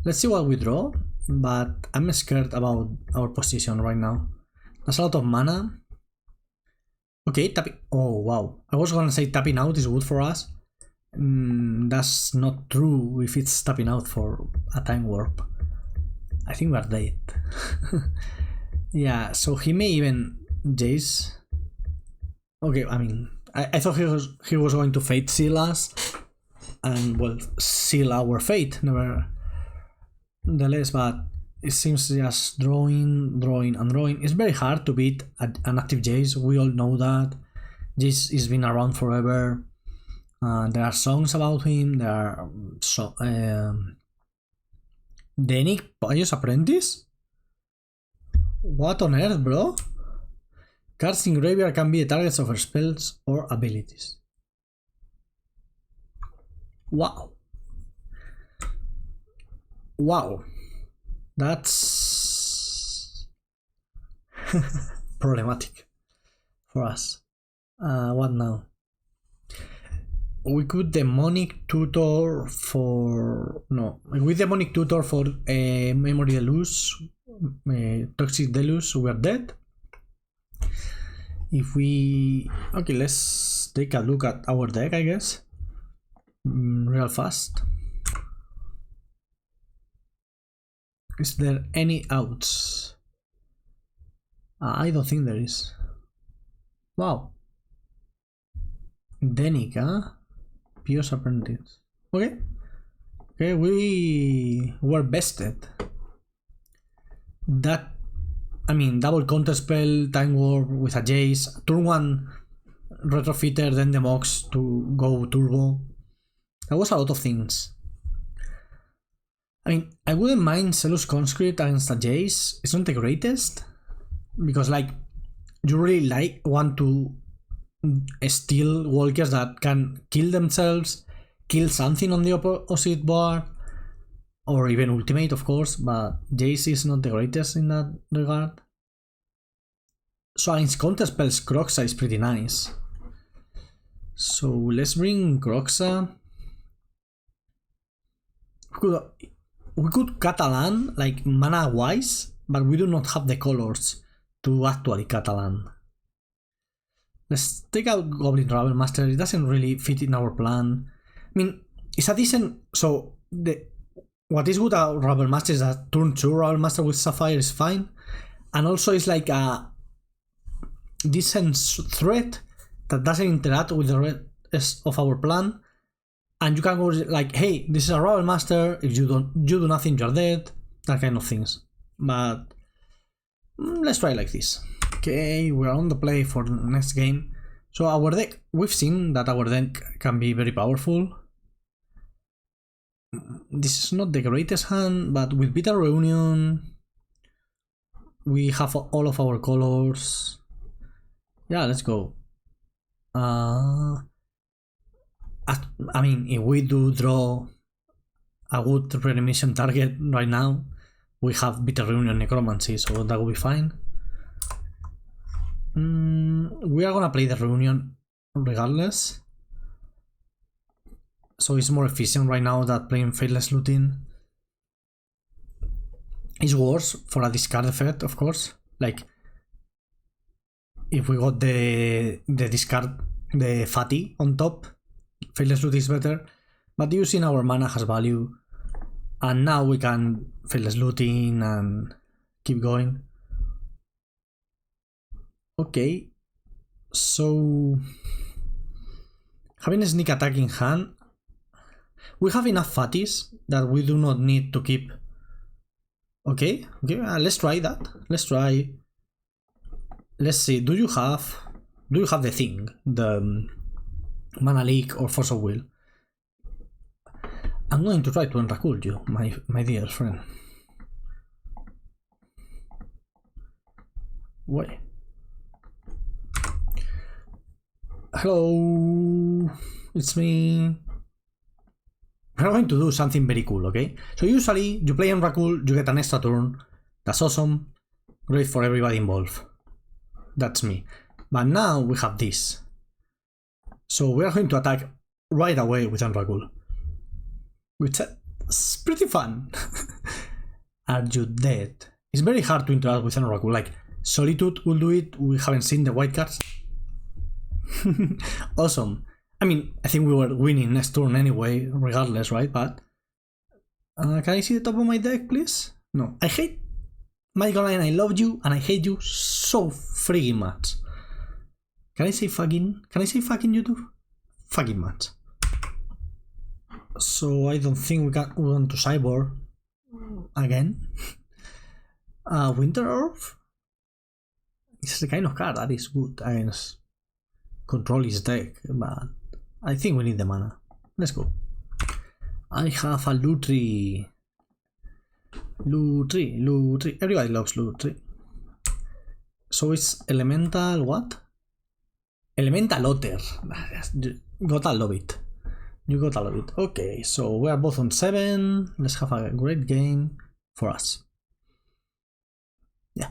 Let's see what we draw, but I'm scared about our position right now. That's a lot of mana. Okay, tapping. Oh wow! I was gonna say tapping out is good for us. That's not true if it's tapping out for a time warp. I think we're dead. Yeah, so he may even Jace. Okay, I mean, I thought he was going to fate seal us, and well, seal our fate, nevertheless, but it seems just drawing. It's very hard to beat an active Jace, we all know that. Jace has been around forever. There are songs about him, there are Denic Pious Apprentice? What on earth, bro? Cards in graveyard can be the targets of her spells or abilities. Wow. Wow. That's problematic for us. What now? We could demonic tutor for with demonic tutor for memory deluge, toxic deluge. We are dead. If we let's take a look at our deck, I guess, real fast. Is there any outs? I don't think there is. Wow. Denica. Pious Apprentice. Okay. Okay, we were bested. That, I mean, double counter spell, time warp with a Jace, turn 1 retrofitter, then the Mox to go turbo. That was a lot of things. I mean, I wouldn't mind Cellus Conscript against a Jace. It's not the greatest, because like you really want to steal walkers that can kill themselves, kill something on the opposite board, or even ultimate, of course, but Jace is not the greatest in that regard. So against counter spells, Croxa is pretty nice. So let's bring Croxa. We could Catalan, like mana wise, but we do not have the colors to actually Catalan. Let's take out Goblin Rabble Master. It doesn't really fit in our plan. I mean, it's a decent. So what is good about Rabble Master is that turn 2 Rabble Master with Sapphire is fine, and also it's like a decent threat that doesn't interact with the rest of our plan. And you can go like, hey, this is a Rabble Master. If you do nothing, you're dead. That kind of things. But let's try like this. Okay, we're on the play for the next game. So our deck, we've seen that our deck can be very powerful. This is not the greatest hand, but with Bitter Reunion, we have all of our colors. Yeah, let's go. I mean, if we do draw a good reanimation target right now, we have Bitter Reunion Necromancy, so that will be fine. We are gonna play the Reunion regardless, so it's more efficient right now than playing Faithless Looting. It's worse for a discard effect, of course. Like if we got the discard, the Fatty on top, Faithless Looting is better. But using our mana has value, and now we can Faithless Looting and keep going. Okay, so having a sneak attack in hand, we have enough fatties that we do not need to keep. Okay, let's try that. Let's try. Let's see. Do you have the thing, the Mana Leak or Force of Will? I'm going to try to Emrakul you, my dear friend. Wait. Hello, it's me. We're going to do something very cool, okay? So usually you play Emrakul, you get an extra turn. That's awesome. Great for everybody involved. That's me. But now we have this. So we are going to attack right away with Emrakul, which is pretty fun. Are you dead? It's very hard to interact with Emrakul. Like, Solitude will do it. We haven't seen the white cards. Awesome. I mean, I think we were winning next turn anyway, regardless, right? But can I see the top of my deck, please? No. I hate Magic Online. I love you, and I hate you so freaking much. Can I say fucking? Can I say fucking YouTube? Fucking much. So I don't think we want to cyborg again. Winter Orb? It's the kind of card that is good against control his deck, but I think we need the mana. Let's go. I have a Lutri. Lutri. Everybody loves Lutri. So it's Elemental what? Elemental Otter. Gotta love it. You gotta love it. Okay, so we are both on 7. Let's have a great game for us. Yeah.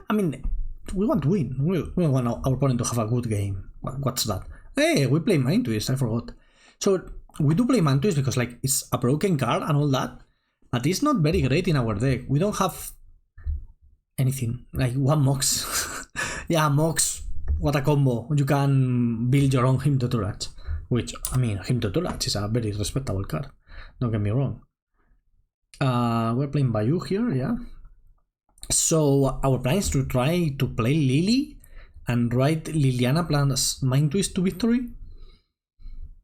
I mean, we want to win. We want our opponent to have a good game. What's that? Hey, we play Mind Twist. I forgot. So we do play Mind Twist because like it's a broken card and all that, but it's not very great in our deck. We don't have anything like one Mox. Yeah, Mox. What a combo. You can build your own Hymn to Turach. Which, I mean, Hymn to Turach is a very respectable card. Don't get me wrong. We're playing Bayou here, yeah. So our plan is to try to play Lily and write Liliana plus Mind Twist to victory.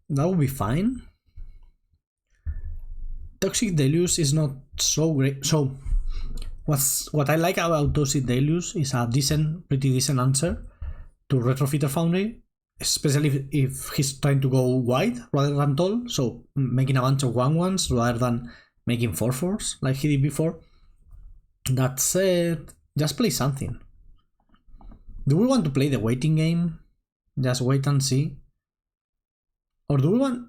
That would be fine. Toxic Deluge is not so great. So what I like about Toxic Deluge is a pretty decent answer to Retrofitter Foundry, especially if he's trying to go wide rather than tall, so making a bunch of 1/1s rather than making 4/4s like he did before. That said, just play something. Do we want to play the waiting game? Just wait and see? Or do we want...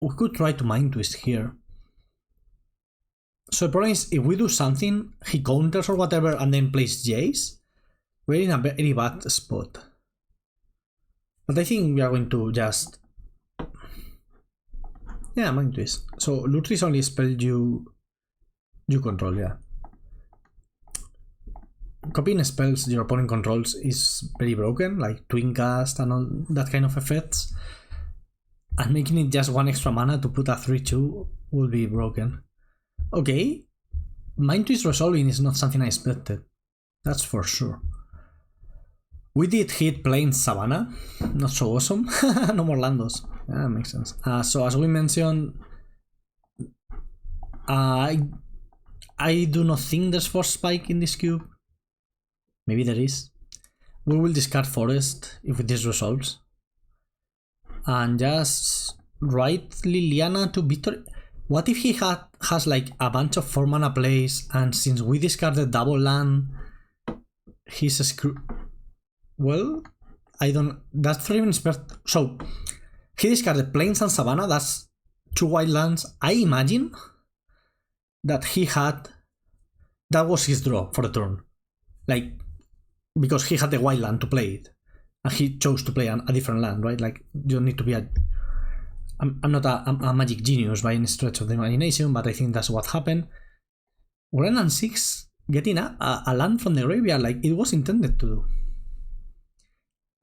We could try to Mind Twist here. So the problem is, if we do something, he counters or whatever and then plays Jace, we're in a very bad spot. But I think we are going to just... Yeah, Mind Twist. So Lutri is only a spell you control, yeah. Copying spells your opponent controls is very broken, like Twincast and all that kind of effects. And making it just one extra mana to put a 3/2 will be broken. Okay, Mind Twist resolving is not something I expected. That's for sure. We did hit Plains Savannah, not so awesome. No more Landos. Yeah, that makes sense. So as we mentioned, I do not think there's Force Spike in this cube. Maybe there is. We will discard Forest if this resolves. And just write Liliana to victory. What if he has like a bunch of 4 mana plays, and since we discarded double land, he's screwed? Well, I don't... That's 3 minutes per... So, he discarded Plains and Savannah, that's 2 white lands. I imagine that he had... That was his draw for the turn. Like, because he had the white land to play it. And he chose to play a different land, right? Like, you don't need to be a... I'm not a magic genius by any stretch of the imagination, but I think that's what happened. We're in 6, getting a land from the graveyard like it was intended to do.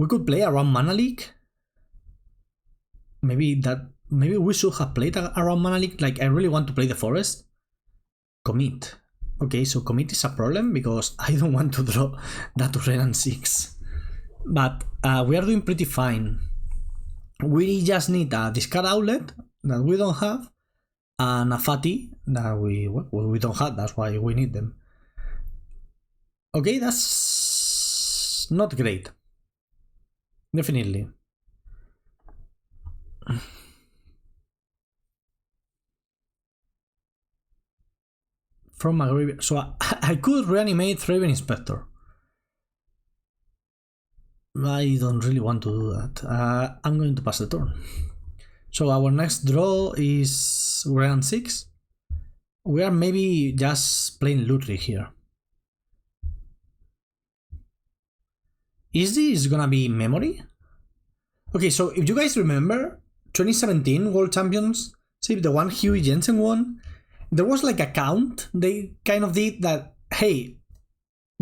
We could play around Mana Leak. Maybe we should have played around Mana Leak. Like, I really want to play the Forest. Commit. Okay, so commit is a problem because I don't want to draw that to Red and 6. But we are doing pretty fine. We just need a discard outlet that we don't have, and a fatty that we don't have, that's why we need them. Okay, that's not great. Definitely. From a graveyard. So I could reanimate Raven Inspector. I don't really want to do that. I'm going to pass the turn. So our next draw is round 6. We are maybe just playing Lutri here. Is this gonna be memory? Okay, so if you guys remember, 2017 World Champions, see the one Huey Jensen won, there was like a count they kind of did that, hey,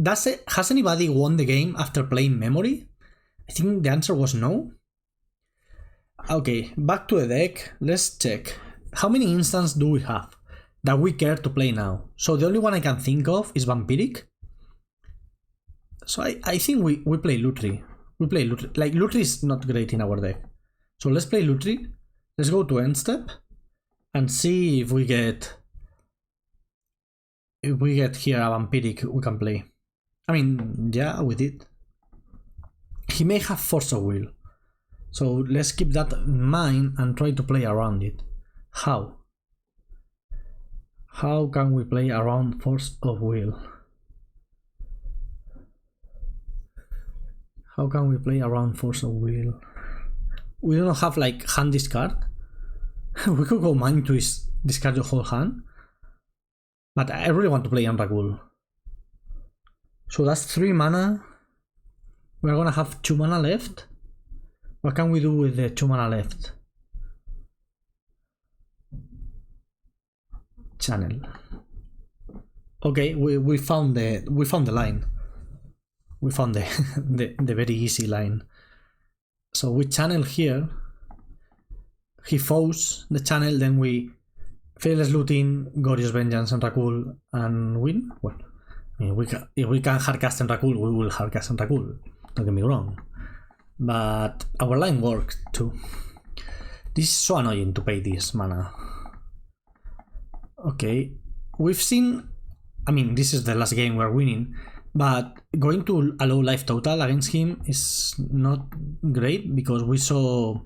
has anybody won the game after playing memory? I think the answer was no. Okay, back to the deck, let's check. How many instances do we have that we care to play now? So the only one I can think of is Vampiric. So I think we play Lutri. We play Lutri. Like, Lutri is not great in our deck. So let's play Lutri. Let's go to end step and see if we get here a Vampiric we can play. I mean, yeah, we did. He may have Force of Will. So let's keep that in mind and try to play around it. How? How can we play around Force of Will? How can we play around Force of Will? We don't have like hand discard. We could go Mind Twist, discard your whole hand. But I really want to play Emrakul. So that's 3 mana. We're gonna have 2 mana left. What can we do with the 2 mana left? Channel. Okay, we found the line. We found the very easy line. So we channel here. He foes the channel, then we Fearless Looting, Glorious Vengeance, Emrakul, and win. Well, I mean, if we can hardcast Emrakul, we will hardcast Emrakul. Don't get me wrong. But our line worked too. This is so annoying to pay this mana. Okay, we've seen. I mean, this is the last game we're winning. But going to a low life total against him is not great because we saw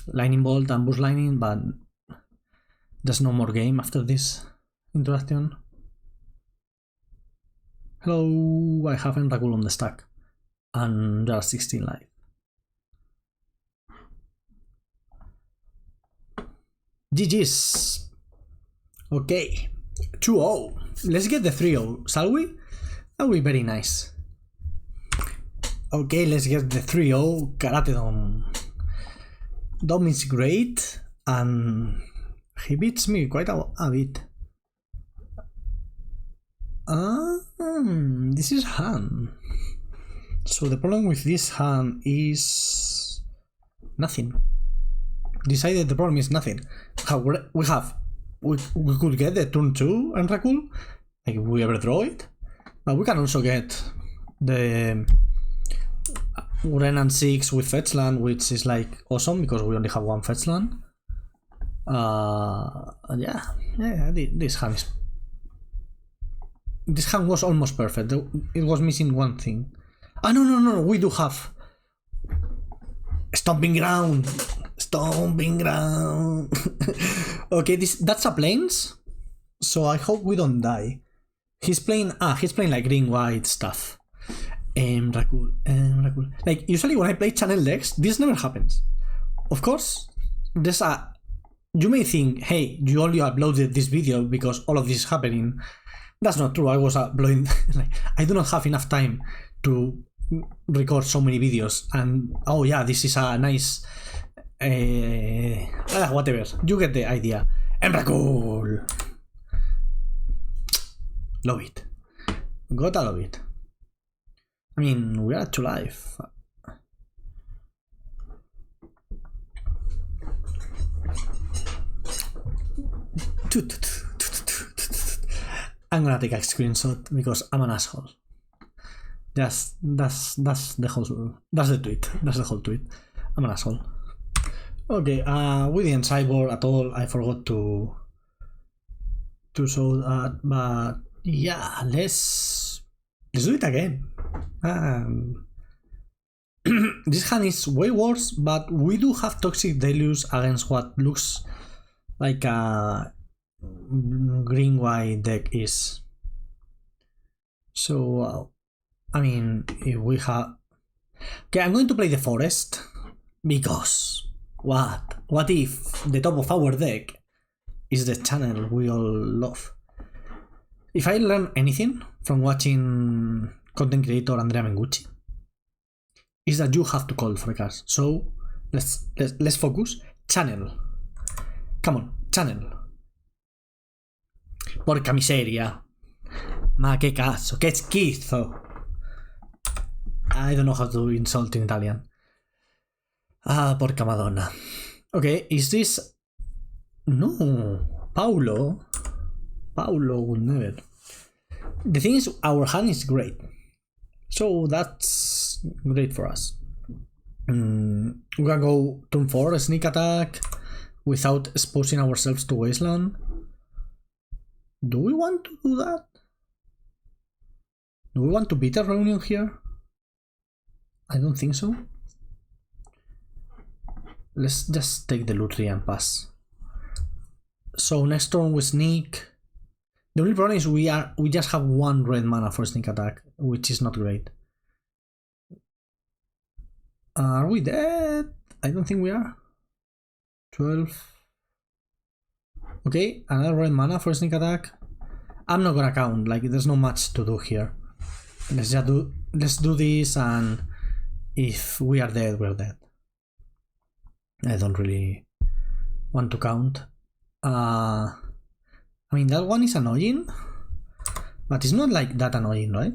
Lightning Bolt and Bush Lightning, but there's no more game after this interaction. Hello, I have Emrakul on the stack and there are 16 life. GG's. Okay, 2-0. Let's get the 3-0, shall we? That would be very nice. Okay, let's get the 3-0. Karate Dom. Dom is great, and he beats me quite a bit. This is hand. So the problem with this hand is nothing. Decided the problem is nothing. We could get the turn 2 Emrakul, like if we ever draw it. But we can also get the Uren and 6 with fetch land, which is like awesome because we only have 1 fetch land. Yeah, this hand was almost perfect. It was missing one thing. Ah, no, we do have Stomping Ground. Stomping Ground. Okay, that's a plains, so I hope we don't die. He's playing like green-white stuff. Emrakul. Like, usually when I play channel decks, this never happens. Of course, you may think, hey, you only uploaded this video because all of this is happening. That's not true. I was uploading, like, I do not have enough time to record so many videos. And, oh yeah, this is a nice, whatever. You get the idea. Emrakul. Love it. Gotta love it. I mean, we are at 2 life. I'm gonna take a screenshot because I'm an asshole. That's the tweet. That's the whole tweet. I'm an asshole. Okay, we didn't sideboard at all. I forgot to show that, but yeah, let's do it again. This hand is way worse, but we do have Toxic Deluge against what looks like a green-white deck is. So, I mean, if we have... Okay, I'm going to play the Forest, because what if the top of our deck is the channel we all love? If I learn anything from watching content creator Andrea Mengucci, is that you have to call for cards. So let's focus. Channel. Come on, channel. Porca miseria. Ma che cazzo, che schifo. I don't know how to insult in Italian. Ah, porca madonna. Okay, is this... No, Paulo would never. The thing is, our hand is great. So that's great for us. We can go turn 4, sneak attack, without exposing ourselves to Wasteland. Do we want to do that? Do we want to beat a Reunion here? I don't think so. Let's just take the loot tree and pass. So next turn we sneak. The only problem is we just have 1 red mana for sneak attack, which is not great. Are we dead? I don't think we are. 12. Okay, another red mana for sneak attack. I'm not gonna count, like there's not much to do here. Let's do this, and if we are dead, we're dead. I don't really want to count. I mean, that one is annoying, but it's not like that annoying, right?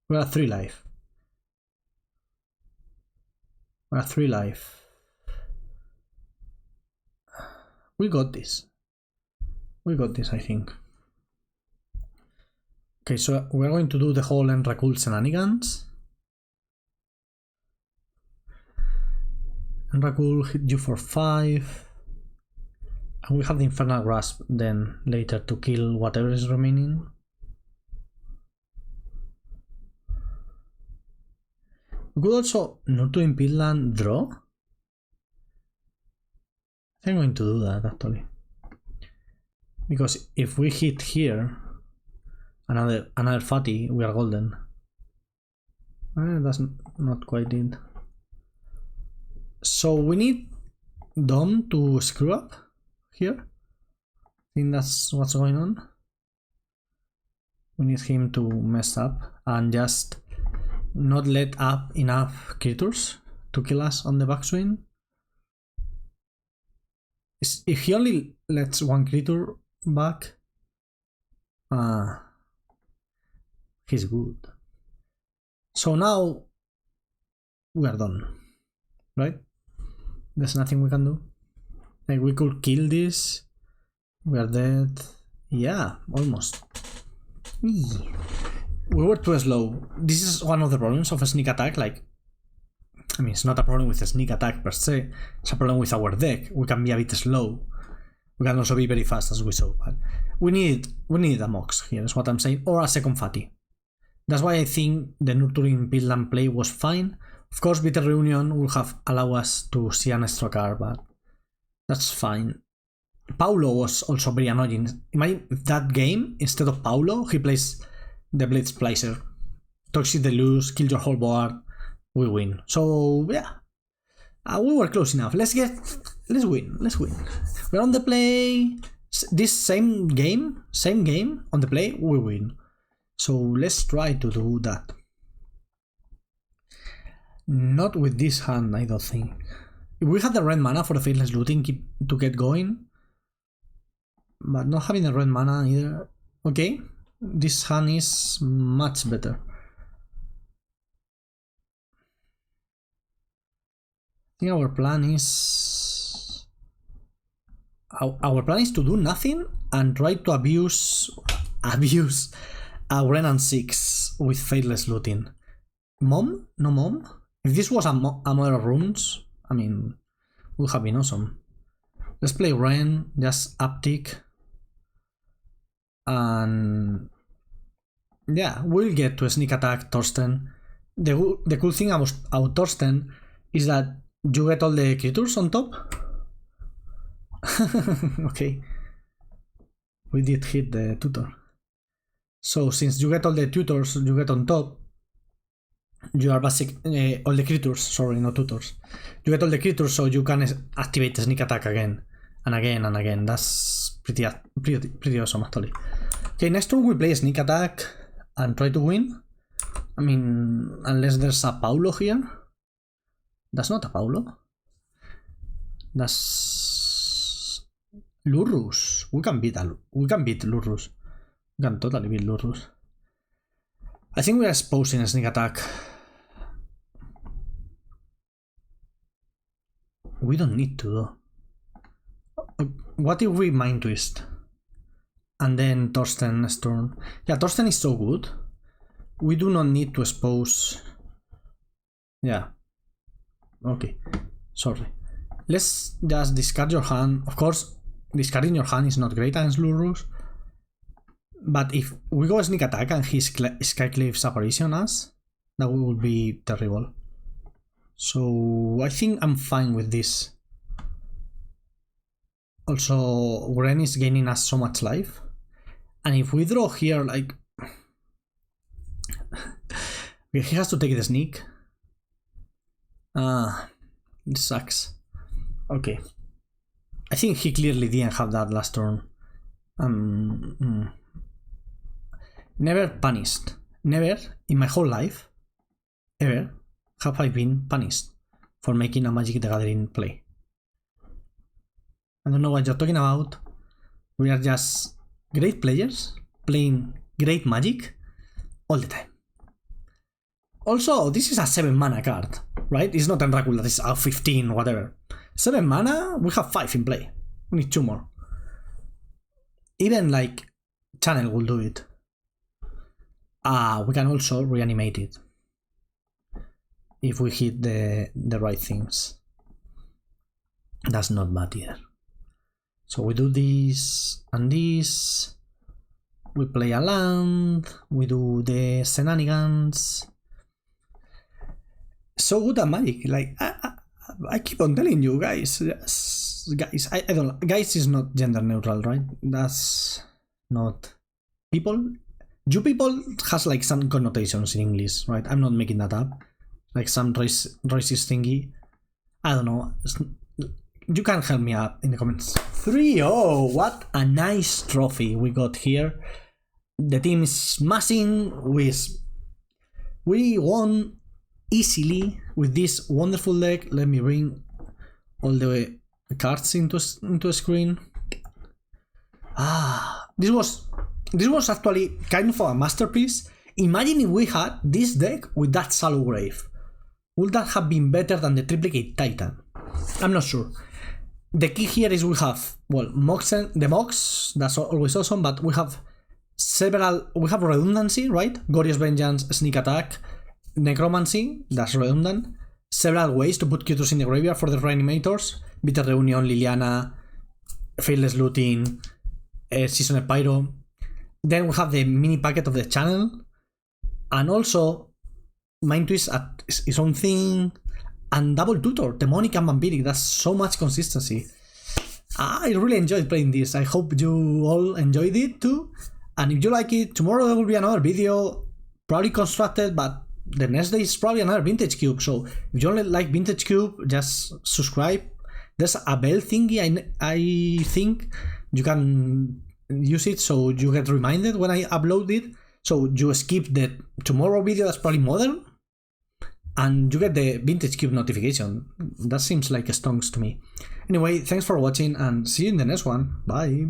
We're at 3 life. We're at 3 life. We got this. We got this, I think. Okay, so we're going to do the whole Emrakul shenanigans. Emrakul hit you for 5. And we have the Infernal Grasp then later to kill whatever is remaining. We could also not to impede land draw. I think I'm going to do that actually. Because if we hit here another fatty, we are golden. That's not quite it. So we need Dom to screw up here. I think that's what's going on. We need him to mess up and just not let up enough creatures to kill us on the backswing. If he only lets 1 creature back, he's good. So now we are done, right? There's nothing we can do. Like we could kill this. We are dead. Yeah, almost. We were too slow. This is one of the problems of a sneak attack. Like, I mean, it's not a problem with a sneak attack per se. It's a problem with our deck. We can be a bit slow. We can also be very fast, as we saw. But we need a Mox here, is what I'm saying, or a second fatty. That's why I think the nurturing build and play was fine. Of course, Bitter Reunion will have allow us to see an extra card, but that's fine. Paulo was also very annoying. Imagine that game, instead of Paulo, he plays the Blade Splicer. Toxic the loose, kill your whole board, we win. So yeah, we were close enough. Let's win. We're on the play. This same game on the play, we win. So let's try to do that. Not with this hand, I don't think. If we had the red mana for the Faithless Looting to get going, but not having the red mana either. Okay, this hand is much better. I think our plan is to do nothing and try to abuse a Renan 6 with Faithless Looting. Mom? No mom? If this was a Mother of Runes, I mean, would have been awesome. Let's play Ren, just uptick. And yeah, we'll get to a sneak attack Thorsten. The cool thing about Thorsten is that you get all the creatures on top. Okay. We did hit the tutor. So since you get all the tutors, you get on top. You are basic all the creatures, sorry, not tutors. You get all the creatures, so you can activate the sneak attack again and again and again. That's pretty awesome actually. Okay, next turn we play sneak attack and try to win. I mean, unless there's a Paulo here. That's not a Paulo. That's Lurrus. We can beat Lurrus. We can totally beat Lurrus. I think we are exposing a sneak attack. We don't need to though. What if we mind twist? And then Torsten's turn. Yeah, Torsten is so good. We do not need to expose. Yeah. Okay. Sorry. Let's just discard your hand. Of course, discarding your hand is not great against Lurrus. But if we go sneak attack and he Skyclave's apparition us, that would be terrible. So I think I'm fine with this. Also, Gren is gaining us so much life. And if we draw here, like... he has to take the sneak. It sucks. Okay. I think he clearly didn't have that last turn. Never punished. Never in my whole life, ever, have I been punished for making a Magic the Gathering play. I don't know what you're talking about. We are just great players playing great Magic all the time. Also, this is a 7 mana card, right? It's not Emrakul that is a 15, whatever. 7 mana, we have 5 in play. We need 2 more. Even like Channel will do it. We can also reanimate it if we hit the right things. That's not bad either. So we do this and this. We play a land. We do the shenanigans. So good at Magic. Like I keep on telling you guys. Yes, guys, I don't. Guys is not gender neutral, right? That's not people. You people has like some connotations in English, right? I'm not making that up. Like some racist thingy. I don't know. You can help me out in the comments. 3-0. What a nice trophy we got here. The team is smashing. We won easily with this wonderful deck. Let me bring all the cards into a screen. This was actually kind of a masterpiece. Imagine if we had this deck with that Shallow Grave. Would that have been better than the Triplicate Titan? I'm not sure. The key here is we have, well, the Mox, that's always awesome, but we have redundancy, right? Glorious Vengeance, Sneak Attack, Necromancy, that's redundant. Several ways to put Q2s in the graveyard for the reanimators. Bitter Reunion, Liliana, Faithless Looting, Seasoned Pyro. Then we have the mini packet of the channel. And also, Mind Twist at its own thing. And Double Tutor, Demonic and Vampiric. That's so much consistency. I really enjoyed playing this. I hope you all enjoyed it too. And if you like it, tomorrow there will be another video. Probably constructed, but the next day is probably another Vintage Cube. So if you only like Vintage Cube, just subscribe. There's a bell thingy. I think you can use it so you get reminded when I upload it. So you skip the tomorrow video, that's probably modern, and you get the Vintage Cube notification. That seems like a stonks to me. Anyway, thanks for watching and see you in the next one. Bye.